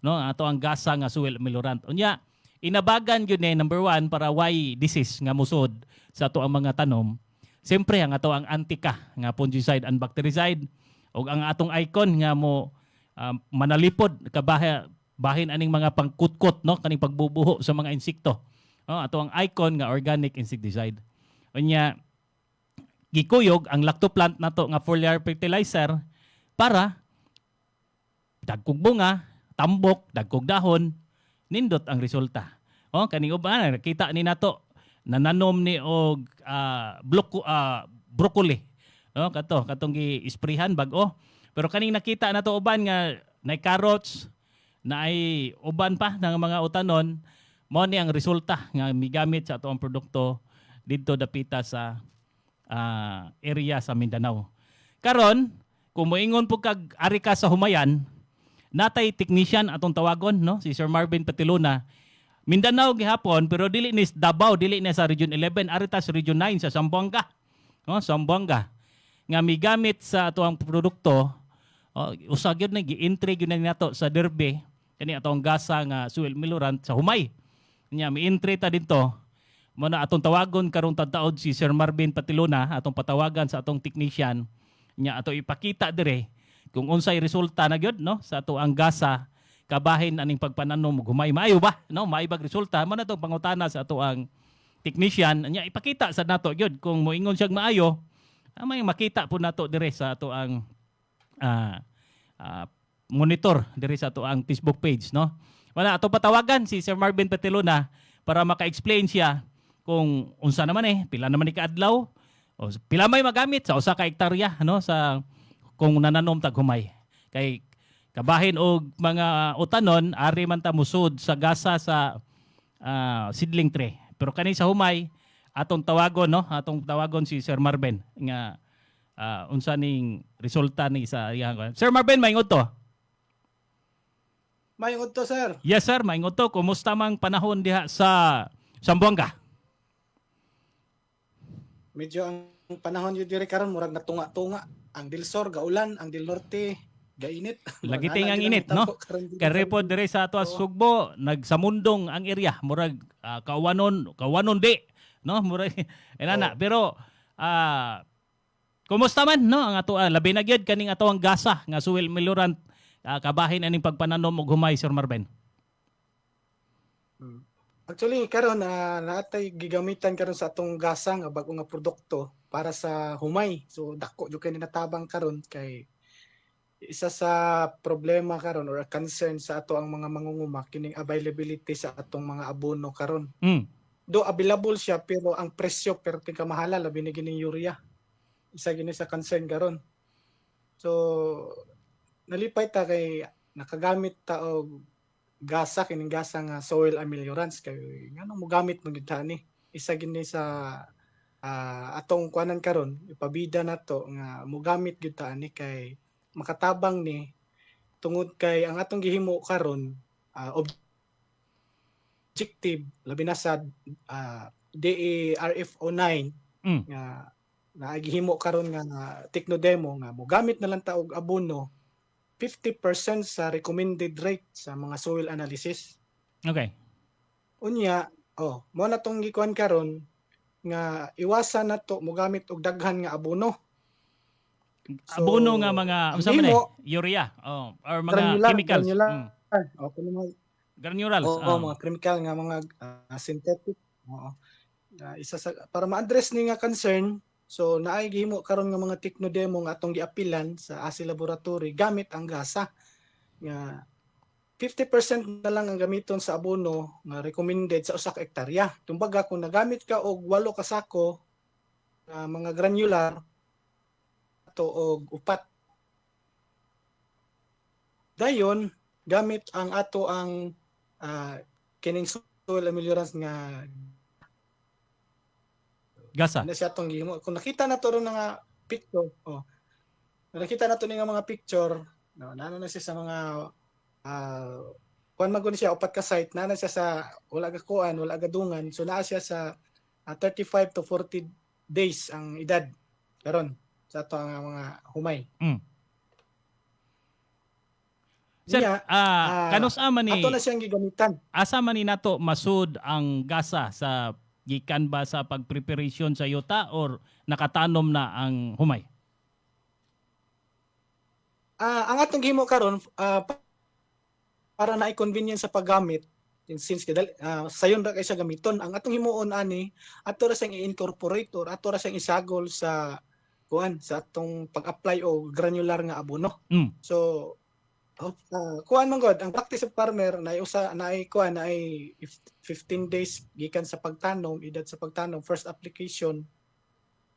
no? Ato ang gasa nga soil ameliorant. Unya inabagan gyud ni number 1 para why disease nga musod sa ato ang mga tanom. Siyempre ang ato ang antika nga fungicide and bactericide ug ang atong icon nga mo manalipod bahin aning mga pangkutkot, no? Kaning pagbubuho sa mga insekto. Ato ang icon nga organic insecticide. Unya gikuyog ang lactoplant nato nga foliar fertilizer para dagkog bunga, tambok, dagkog dahon, nindot ang resulta. Kaning uban nakita ni nato nananom ni og broccoli. Katong gi-sprayhan bag-o. Pero kaning nakita nato uban nga nay carrots, naay uban pa ng mga utanon, mao ni ang resulta nga migamit sa atong produkto didto dapita sa area sa Mindanao. Karon, kung moingon po kag ari ka sa Humayan, natay technician atong tawagon, no? Si Sir Marvin Patiluna. Mindanao gihapon pero dili ni Davao, dili ni sa Region 11, ari ta sa Region 9 sa Zamboanga. No, Zamboanga. Nga migamit sa atong produkto, usa gyud na gi-entry gyud na nato sa Derbe kani atong gasa nga soil ameliorant sa Humay. Nya mi-entry ta dito. Mo na atong tawagon karong tadtaod si Sir Marvin Patiluna, atong patawagan sa atong technician. Nya ato ipakita dire kung unsay resulta na gyud, no, sa ato ang gasa kabahin aning pagpananom ug humay. Maayo ba, no? Maibag resulta. Mo na tong pangutana sa ato ang technician. Nya ipakita sa nato gyud kung moingon siya maayo, may makita po nato dire sa ato ang monitor dire sa ato ang Facebook page, no? Wala ato patawagan si Sir Marvin Patiluna para maka-explain siya kung unsa naman pila naman ni kaadlaw o pila may magamit sa usa ka hektarya, no, sa kung nananom tag humay. Kay kabahin og mga utanon ari man ta musud sa gasa sa seedling tray. Pero kani sa humay atong tawagon, no, atong tawagon si Sir Marvin nga unsa ning resulta ni sa iyang. Sir Marvin, maingod to.
Maingod to, sir.
Yes, sir, maingod to. Kumusta mang panahon diha sa Zamboanga?
Medyo ang panahon yun dire karon murag natunga-tunga. Ang Dilsor gaulan, ang Del Norte gainit.
Lagiting ang init, no? Karepod dire sa ato Sugbo, nagsamundong ang area, murag kawanon di, no? Murag inana. Pero kumusta man, no, ang ato labi na gyud kaning ato ang gasa nga soil ameliorant kabahin aning pagpananom og humay, Sir Marvin?
Actually karon natay gigamitan karon sa atong gasa nga bag-o nga produkto para sa humay. So dako jud kay natabang karon kay isa sa problema karon or concern sa ato ang mga mangunguma kining availability sa atong mga abono karon. Do available siya pero ang presyo perting kamahala labi na gining urea. Isa gini sa concern karon. So nalipay ta kay nakagamit ta og gasa kining gasa nga soil ameliorants kay ngano mo gamit mo gid ni. Isa gini sa atong kuanan karon ipabida nato nga mo gamit gid ta ni kay makatabang ni tungod kay ang atong gihimo karon objective labi na sa DARFO9 nga na gihimo karon nga Technodemo nga mogamit na lang ta og abono 50% sa recommended rate sa mga soil analysis.
Okay.
Unya, mo na tong gikuan karon nga iwasan nato mogamit og daghan nga abono. So,
Abono nga mga unsa man urea or mga chemicals.
Granular. Kung
Granulars.
mga chemical nga mga synthetic. Isa sa para ma-address ni nga concern, so naay gihimo karon nga mga Technodemo nga atong giapilan sa ASI laboratory gamit ang gasa nga 50% na lang ang gamiton sa abono nga recommended sa usa ka hektarya. Kumbaga kung nagamit ka og 8 ka sako mga granular to og 4. Dayon gamit ang ato ang kining soil ameliorants nga
gasa.
Na siya tong gihimo. Kung nakita na to ron nga picture, nakita na to nga mga picture, nano na siya sa mga kuan magun siya 4 ka site, nana siya sa wala ga kuan, wala ga dungan. So naa siya sa 35 to 40 days ang edad karon sa ato ang mga humay.
Sir, kanus man ni
ato na siyang gigamitan.
Asa man ni nato masud ang gasa sa gikan ba sa pagpreparation sa yuta or nakatanom na ang humay?
Ang atong gihimo karon para na i-convenience sa paggamit since sayon ra kay sa gamiton, ang atong himuon ani ato ra siyang i-incorporate or ato ra siyang isagol sa kuan sa atong pag-apply o granular nga abono. So kuan man god ang practice of farmer na usa na ay kuan na ay 15 days gikan sa pagtanom, edad sa pagtanom, first application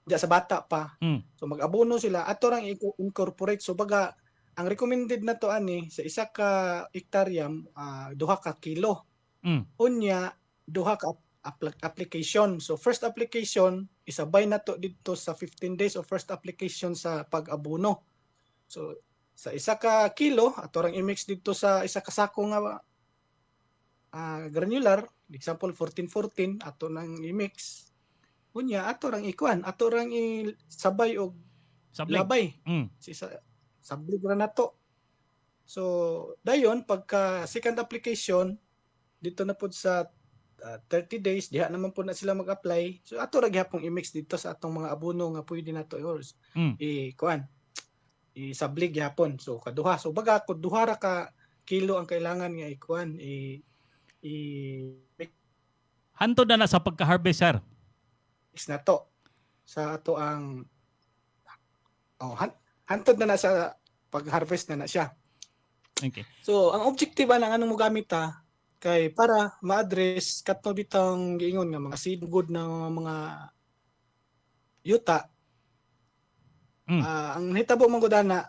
diya sa bata pa. So mag-abono sila ato rang incorporate. So baga ang recommended na to ani sa isa ka hektarya 2 ka kilo. Unya 2 ka application. So first application isabay na to dito sa 15 days of first application sa pag-abono. So sa isa ka kilo ato rang i-mix dito sa isa ka sako nga granular, example 14-14 ato nang i-mix. Unya ato rang ikuan, ato rang isabay og labay. Sablig ra nato. So dayon pagka second application dito na pud sa 30 days diha naman po na sila mag-apply. So ato ra gihapon i-mix dito sa atong mga abono nga pwede nato i-kuan. Isablig gyapon. So kaduha. So baga ko duha ra ka kilo ang kailangan nga ikuan
hantod na sa pagka-harvest, sir.
Mix na to sa ato ang hantod na sa pag-harvest na siya.
Okay.
So ang objective ng anong mo gamit kay para ma-address katno bitang giingon nga mga seed good na mga yuta. Ang hitabo man gud ana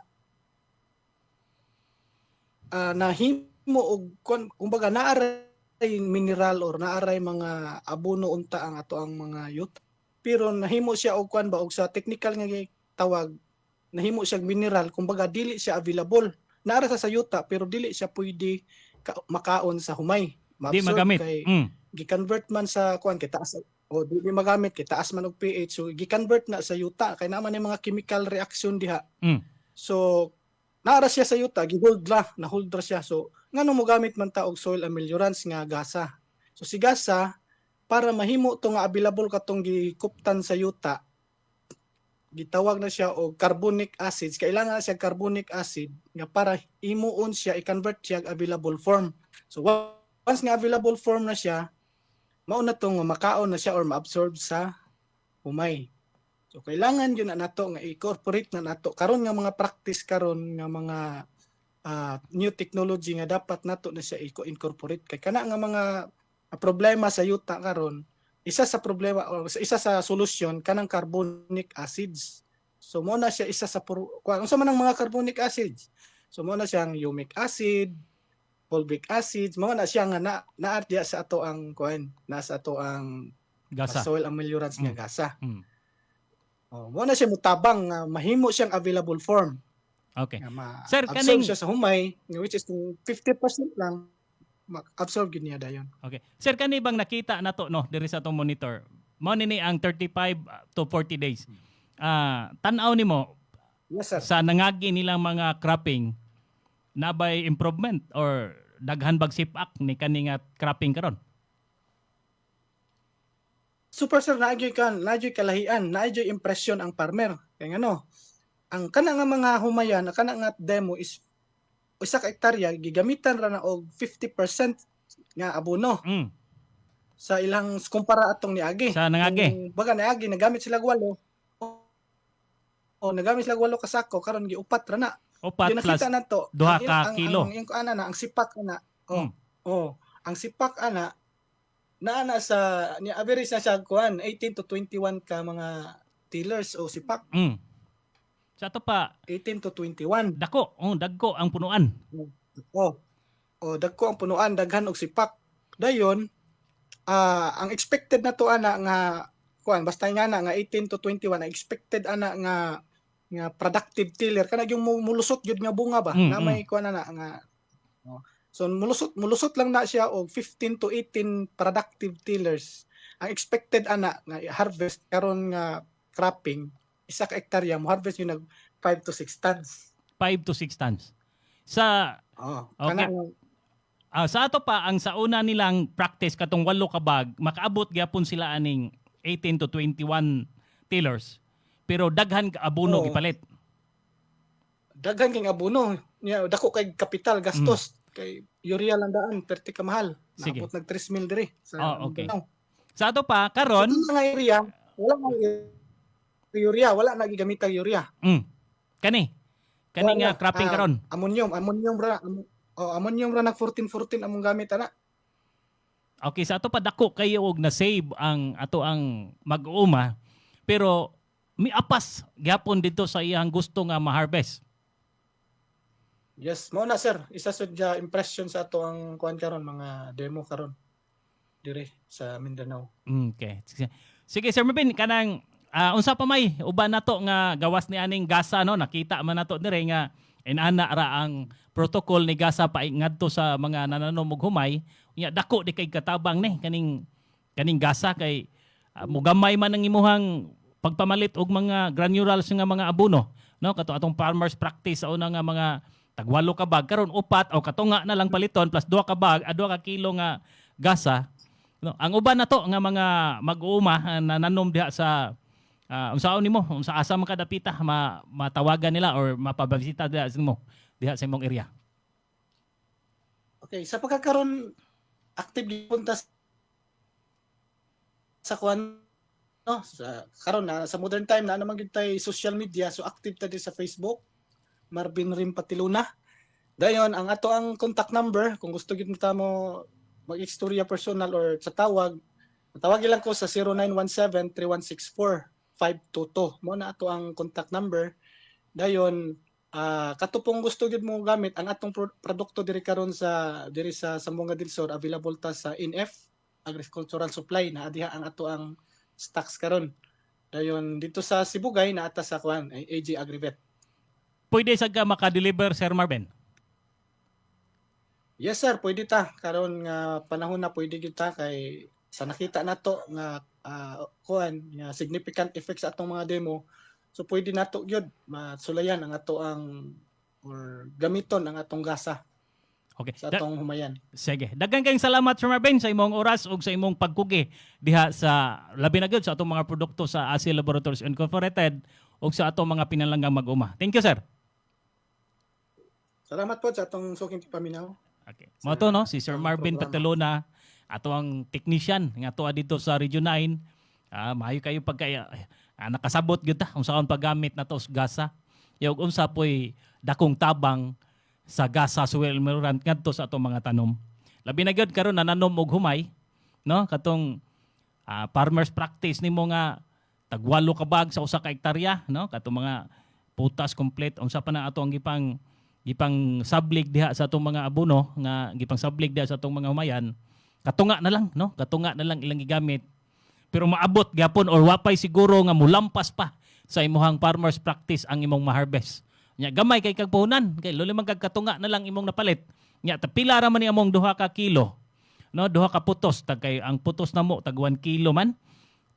nahimo og kumbaga naaray mineral or naaray mga abono unta ang ato ang mga yuta. Pero nahimo siya og kuan ba og sa technical nga tawag nahimo siya mineral kumbaga dili siya available. Naara sa yuta pero dili siya pwede makaon sa humay.
Di magamit.
Kay gi-convert man sa kuan kay taas o di magamit kay taas man og pH so gi-convert na sa yuta kay naman yung mga chemical reaction diha. So naara siya sa yuta gi-hold ra siya. So ngano mo gamit man ta og soil ameliorants nga gasa. So si gasa para mahimo to nga available katong gikuptan sa yuta gitawag na siya og carbonic acid. Kailangan siya carbonic acid nga para imuon siya i-convert siya available form. So once nga available form na siya mao na tong makaon na siya or ma-absorb sa humay. So kailangan yun na nato nga i-incorporate na nato karon nga mga practice karon nga mga new technology nga dapat nato na siya i-incorporate kay kana nga mga problema sa yuta karon isa sa problema o isa sa solusyon kanang carbonic acids. So mo na siya isa sa unsa man ang mga carbonic acids. So mo na siyang humic acid, fulvic acid, mo na siya nga naadya sa ato ang kuan, nasa ato ang
gasa.
Soil ameliorants nga gasa. Mo na siya mutabang nga mahimo siyang available form.
Okay.
Sir, kaning siya sa humay which is 50% lang absorb gid niya dayon.
Okay. Sir, kani bang nakita nato no diri sa atong monitor? Mo nini ang 35 to 40 days. tanaw nimo
Yes, sir.
sa nangagi nilang mga cropping nabay improvement or daghan bag sipak ni kani nga cropping karon?
Super sir, naadyo'y kalahian, naadyo'y impresyon ang farmer. Kaya ano, ang kana nga mga humayan, ang kana nga demo is usa ka hektarya gigamitan ra na og 50% nga abono
Mm.
sa ilang kumpara atong niagi.
Sa nangagi.
Kung baga niagi nagamit sila 8. O nagamit sila 8 ka sako karon giupat ra na.
Upat
Yung
plus
nakita na to,
2 ka kilo.
Ang ana na, ang sipak ana. Oh.
Mm.
Oh, ang sipak ana naana sa ni average na siya kuan 18 to 21 ka mga tillers o sipak.
Mm. Sa ato pa
18 to 21.
dako, dagko ang punuan.
Oh. O dagko ang punuan, daghan og sipak. Dayon, ang expected na to ana nga kuan basta nga na nga 18 to 21 ang expected ana nga productive tiller kana yung mulusot gyud nga bunga ba na may kuan ana nga so mulusot lang na siya og 15 to 18 productive tillers. Ang expected ana nga harvest karon nga cropping isa ka hektarya mo harvest yung nag 5 to 6 tons.
5 to 6 tons. Sa
Okay.
sa ato pa ang sa una nilang practice katong 8 ka bag, makaabot gyapon sila aning 18 to 21 tillers. Pero daghan ka abono gipalit.
Daghan kay abono, dako kay kapital gastos kay urea lang daan perti ka mahal.
Sige.
Naabot nag 3 mil diri sa
Okay.
Mindanao.
Sa ato pa karon,
Sa mga urea, wala urea, wala na gigamit ang urea.
kani nga cropping karon.
Ammonium ra nag 14 among gamit ana.
Okay, sa ato pa dako kayo og na save ang ato ang mag-uuma pero miapas gyapon dito sa iyang gusto nga ma-harvest.
Yes, mo na sir. Isa sud ja impression sa ato ang kuan karon mga demo karon dire sa Mindanao.
Okay. Sige Sir Marvin, kanang unsa pa may uban nato nga gawas ni aning gasa no, nakita man nato dire nga inana ra ang protocol ni gasa paingadto sa mga nananom og humay. Unya dako di kay katabang ni kaning gasa kay mugamay man ang imuhang pagpamalit og mga granules nga mga abono no kato atong farmers practice sa una nga mga tag 8 ka bag karon 4 o katunga na lang paliton plus 2 ka bag 2 ka kilo nga gasa no ang uban nato nga mga mag-uuma na nanom diha sa unsaon nimo unsa asa man kadapita matawagan nila or mapabisita diha sa imong area.
Okay, sa pagkakaroon active punta sa kuan no sa karon na sa modern time na naman gyud tay social media so active ta di sa Facebook Marvin Rim Patiluna. Dayon ang ato ang contact number kung gusto gyud mo mag-istorya personal or sa tawagin lang ko sa 0917-3164-522 mo na ato ang contact number. Dayon kato pong gusto gyud mo gamit ang atong produkto diri karon sa Sambonga del Sur available ta sa NF Agricultural Supply na adiha ang ato ang stocks karon. Dayon dito sa Sibugay na ata sa kuan AG Agrivet.
Pwede sa ka maka-deliver Sir Marvin?
Yes sir, pwede ta karon nga panahon na pwede gyud ta kay sa nakita nato nga kuan nga significant effects sa atong mga demo. So pwede nato gyud masulayan ang ato ang or gamiton ang atong gasa.
Okay.
Sa atong humayan.
Sige. Daghang kayong salamat Sir Marvin sa imong oras ug sa imong pagkugi diha sa labi na gyud sa atong mga produkto sa ASI Laboratories Incorporated ug sa atong mga pinalanggang mag-uma. Thank you sir.
Salamat po sa atong suking paminaw.
Okay. Mo to no si Sir Marvin Patiluna ato ang technician nga tuwa dito sa Region 9. Maayo kayo pagka nakasabot gyud ta unsa kon paggamit nato sa gasa. Ug unsa poy dakong tabang sa gasa soil melurant ngadto sa atong mga tanom. Labi na gyud karon nananom og humay no katong farmers practice nimo nga tag 8 ka bag sa usa ka hektarya no katong mga putas complete unsa pa na ato ang gipang sablig diha sa atong mga abono nga gipang sablig diha sa atong mga humayan katunga na lang no katunga na lang ilang gigamit pero maabot gyapon or wapay siguro nga mulampas pa sa imuhang farmers practice ang imong ma-harvest nya gamay kay kag puhunan kay luli man kag katunga na lang imong napalit nya pila ra man ni among 2 ka kilo no 2 ka putos tag kay ang putos namo tag 1 kilo man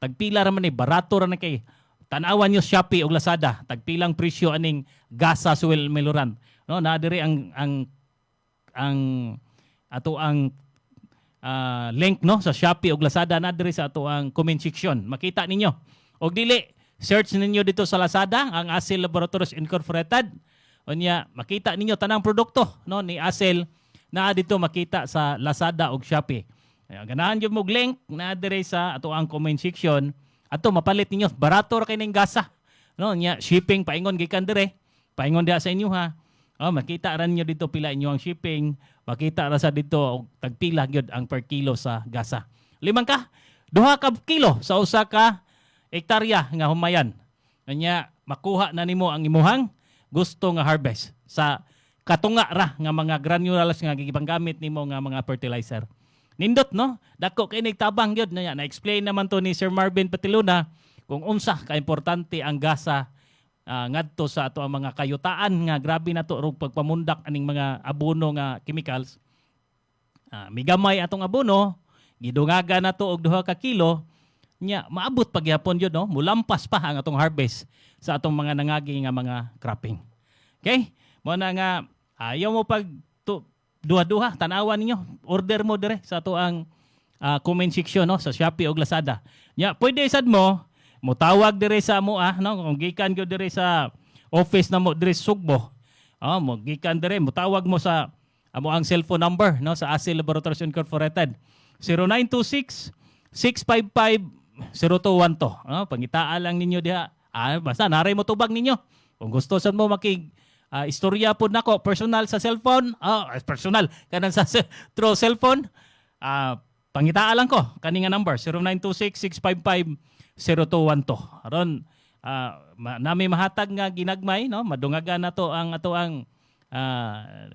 tag pila ra man ni barato ra na kay tanawan nyo Shopee o Lazada, tagpilang presyo aning gasa suel meluran. No, na diri ang link no sa Shopee o Lazada na diri sa ato ang comment section. Makita ninyo. Og dili search ninyo dito sa Lazada ang Acel Laboratories Incorporated. Unya makita ninyo tanang produkto no ni Acel na dito makita sa Lazada ug Shopee. Ganahan jud mo link na diri sa ato ang comment section. Ato mapalit ninyo barato ra kay ning gasa. No nya shipping paingon gikan dire. Paingon diha sa inyo ha. Makita ran nyo dito pila inyo ang shipping. Makita ra sa dito og tagpila gyud ang per kilo sa gasa. 5 ka 2 ka kilo sa usa ka hektarya nga humayan. Kanya makuha na nimo ang imuhang gusto nga harvest sa katunga ra nga mga granules nga gigipanggamit nimo nga mga fertilizer. Nindot no? Dako kay nagtabang gyud na explain naman to ni Sir Marvin Patiluna kung unsa ka importante ang gasa ngadto sa ato ang mga kayutaan nga grabe na to rog pagpamundak aning mga abono nga chemicals. Migamay atong abono, gidungaga na to og 2 ka kilo, nya maabot pagyapon yun no, mulampas pa ang atong harvest sa atong mga nangagi nga mga cropping. Okay? Mo na nga ayaw mo pag duha-duha tanawan ninyo, order mo dire sa ato ang comment section no sa Shopee o Lazada. Nya pwede sad mo mutawag dire sa mo no kung gikan gyud dire sa office na mo dire Sugbo. Mo gikan dire mutawag mo sa amo ang cellphone number no sa Acel Laboratories Incorporated 0926-655-0212. Pangitaan lang ninyo diha. Basta naray mo tubag ninyo. Kung gusto sad mo makig istorya po nako personal sa cellphone, personal kanang sa through cellphone, pangitaan lang ko kaninga number 0926-655-0212. Aron nami mahatag nga ginagmay no, madungagan nato ang ato ang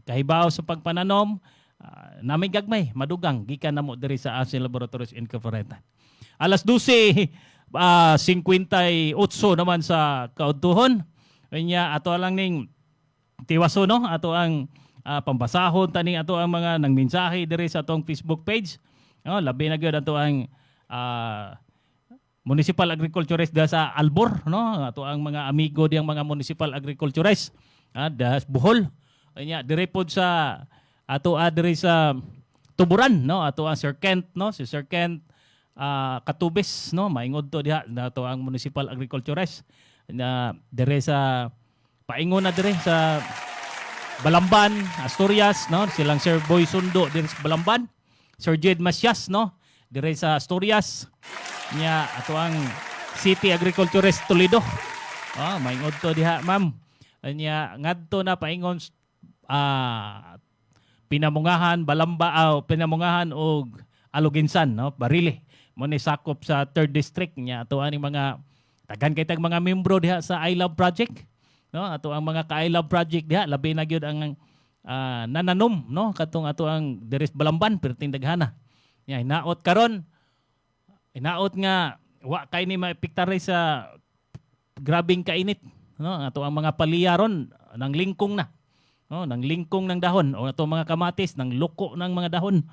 kahibaw sa pagpananom. Nami gagmay madugang gikan namo diri sa Acel Laboratories Incorporated. Alas 12:58 naman sa kaudtuhon. Kanya ato lang ning tiwaso no ato ang pambasahon tani ato ang mga nang mensahe diri sa atong Facebook page. Labi na gyud ato ang municipal agriculturist da sa Albor no ato ang mga amigo diyang mga municipal agriculturist da Bohol. Kanya diri pod sa ato diri sa Tuburan no ato ang Sir Kent no si Sir Kent Katubes no maingod to diha ato ang municipal agriculturist na diri sa paingon na diri sa Balamban, Asturias no silang Sir Boy Sundo diri sa Balamban, Sir Jed Masyas no diri sa Asturias nya ato ang City Agriculturist Toledo. Maingod to diha ma'am. Nya ngadto na paingon Pinamungahan, Pinamungahan og Aluginsan no Barili mo ni sakop sa 3rd district nya ato ani mga tagan kay tag mga membro diha sa I Love Project no ato ang mga ka I Love Project diha labi na gyud ang nananom no katong ato ang diri sa Balamban perting daghana nya hinaot karon hinaot nga wa kay ni maepektare sa grabing kainit no ato ang mga paliyaron nang lingkong na no nang lingkong ng dahon o ato mga kamatis nang luko ng mga dahon.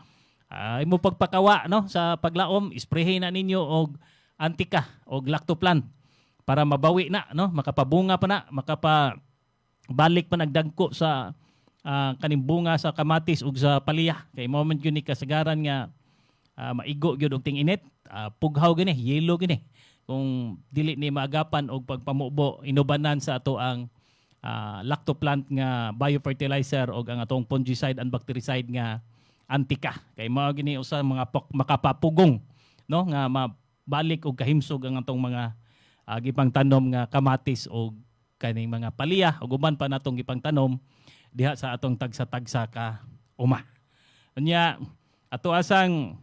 Imo pagpakawa no sa paglaom isprehin na ninyo og antika og lactoplant para mabawi na no makapabunga pa na makapabalik pa nagdagko sa kaning bunga sa kamatis ug sa palya kay moment gyud ni kasagaran nga maigo gyud og ting-init pughaw gini yelo gini kung dili ni maagapan og pagpamubo inubanan sa ato ang lactoplant nga biofertilizer o ang atong fungicide and bactericide nga antika kay mao gini usa mga makapapugong no nga mabalik og kahimsog ang atong mga gipangtanom nga kamatis o kaning mga palya o guman pa natong gipangtanom diha sa atong tagsa-tagsa ka uma. Unya ato asang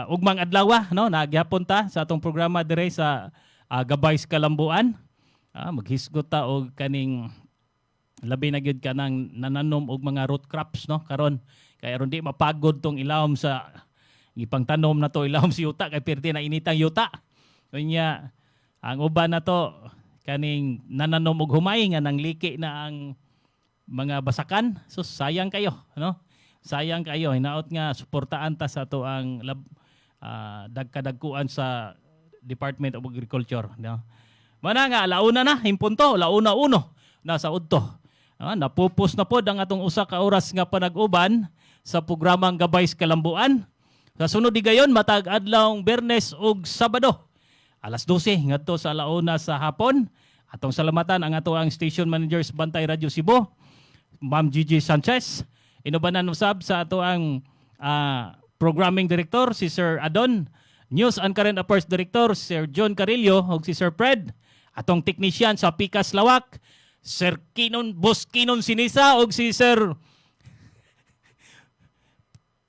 ugmang adlaw no nagyapon ta sa atong programa dire sa Gabay sa Kalambuan. Maghisgot ta og kaning labi na gyud kanang nananom og mga root crops no karon kay aron di mapagod tong ilawom sa gipangtanom na to ilawom si yuta kay perti na initang yuta. Unya ang uban na to kaning nananom og humay nga nang liki na ang mga basakan so sayang kayo no sayang kayo hinaot nga suportaan ta sa to ang dagkadagkuan sa Department of Agriculture no Mana nga alauna na himpunto, alauna uno nasa udto. Napupos na pod ang atong usa ka oras nga panag-uban sa programang Gabay sa Kalambuan. Sa sunod di gayon matag adlawng Biyernes ug Sabado. Alas 12 ngadto sa alauna sa hapon. Atong salamatan ang ato ang station manager sa Bantay Radio Cebu, Ma'am Gigi Sanchez. Inubanan usab sa ato ang programming director si Sir Adon, News and Current Affairs Director Sir John Carillo ug si Sir Fred. Atong technician sa Pikas Lawak, Sir Boss Kinon Sinisa ug si Sir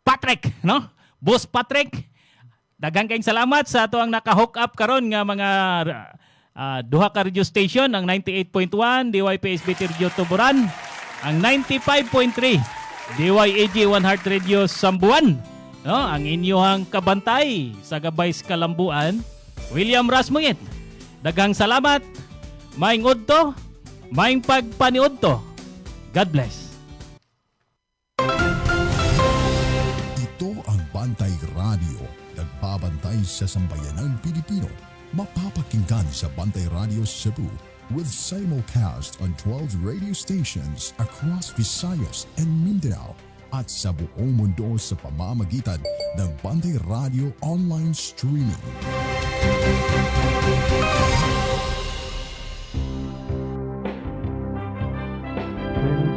Patrick, no? Boss Patrick. Daghang kayong salamat sa ato ang naka-hook up karon nga mga duha ka radio station, ang 98.1 DYPSBT Radio Tuburan, ang 95.3 DYAG One Heart Radio Sambuan, no? Ang inyong kabantay sa Gabay sa Kalambuan, William Rasmungit. Daghang salamat. Maayong udto, maayong pagpaniudto. God bless.
Ito ang Bantay Radio, nagbabantay sa sambayanang Pilipino. Mapapakinggan sa Bantay Radio Cebu with simulcast on 12 radio stations across Visayas and Mindanao at sa buong mundo sa pamamagitan ng Bantay Radio online streaming.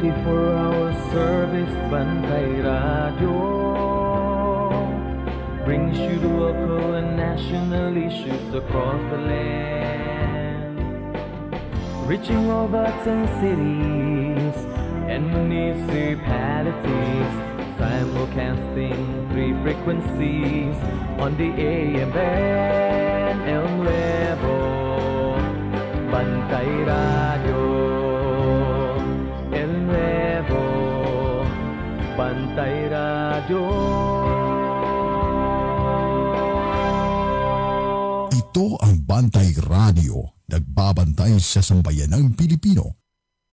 24-hour service Bantay Radio brings you the local and national issues across the land, reaching over 10 cities and municipalities, simulcasting 3 frequencies on the AM band, El Nuevo Bantay Radio, El Nuevo Bantay Radio.
Ito ang Bantay Radio, nagbabantay sa sambayanang Pilipino.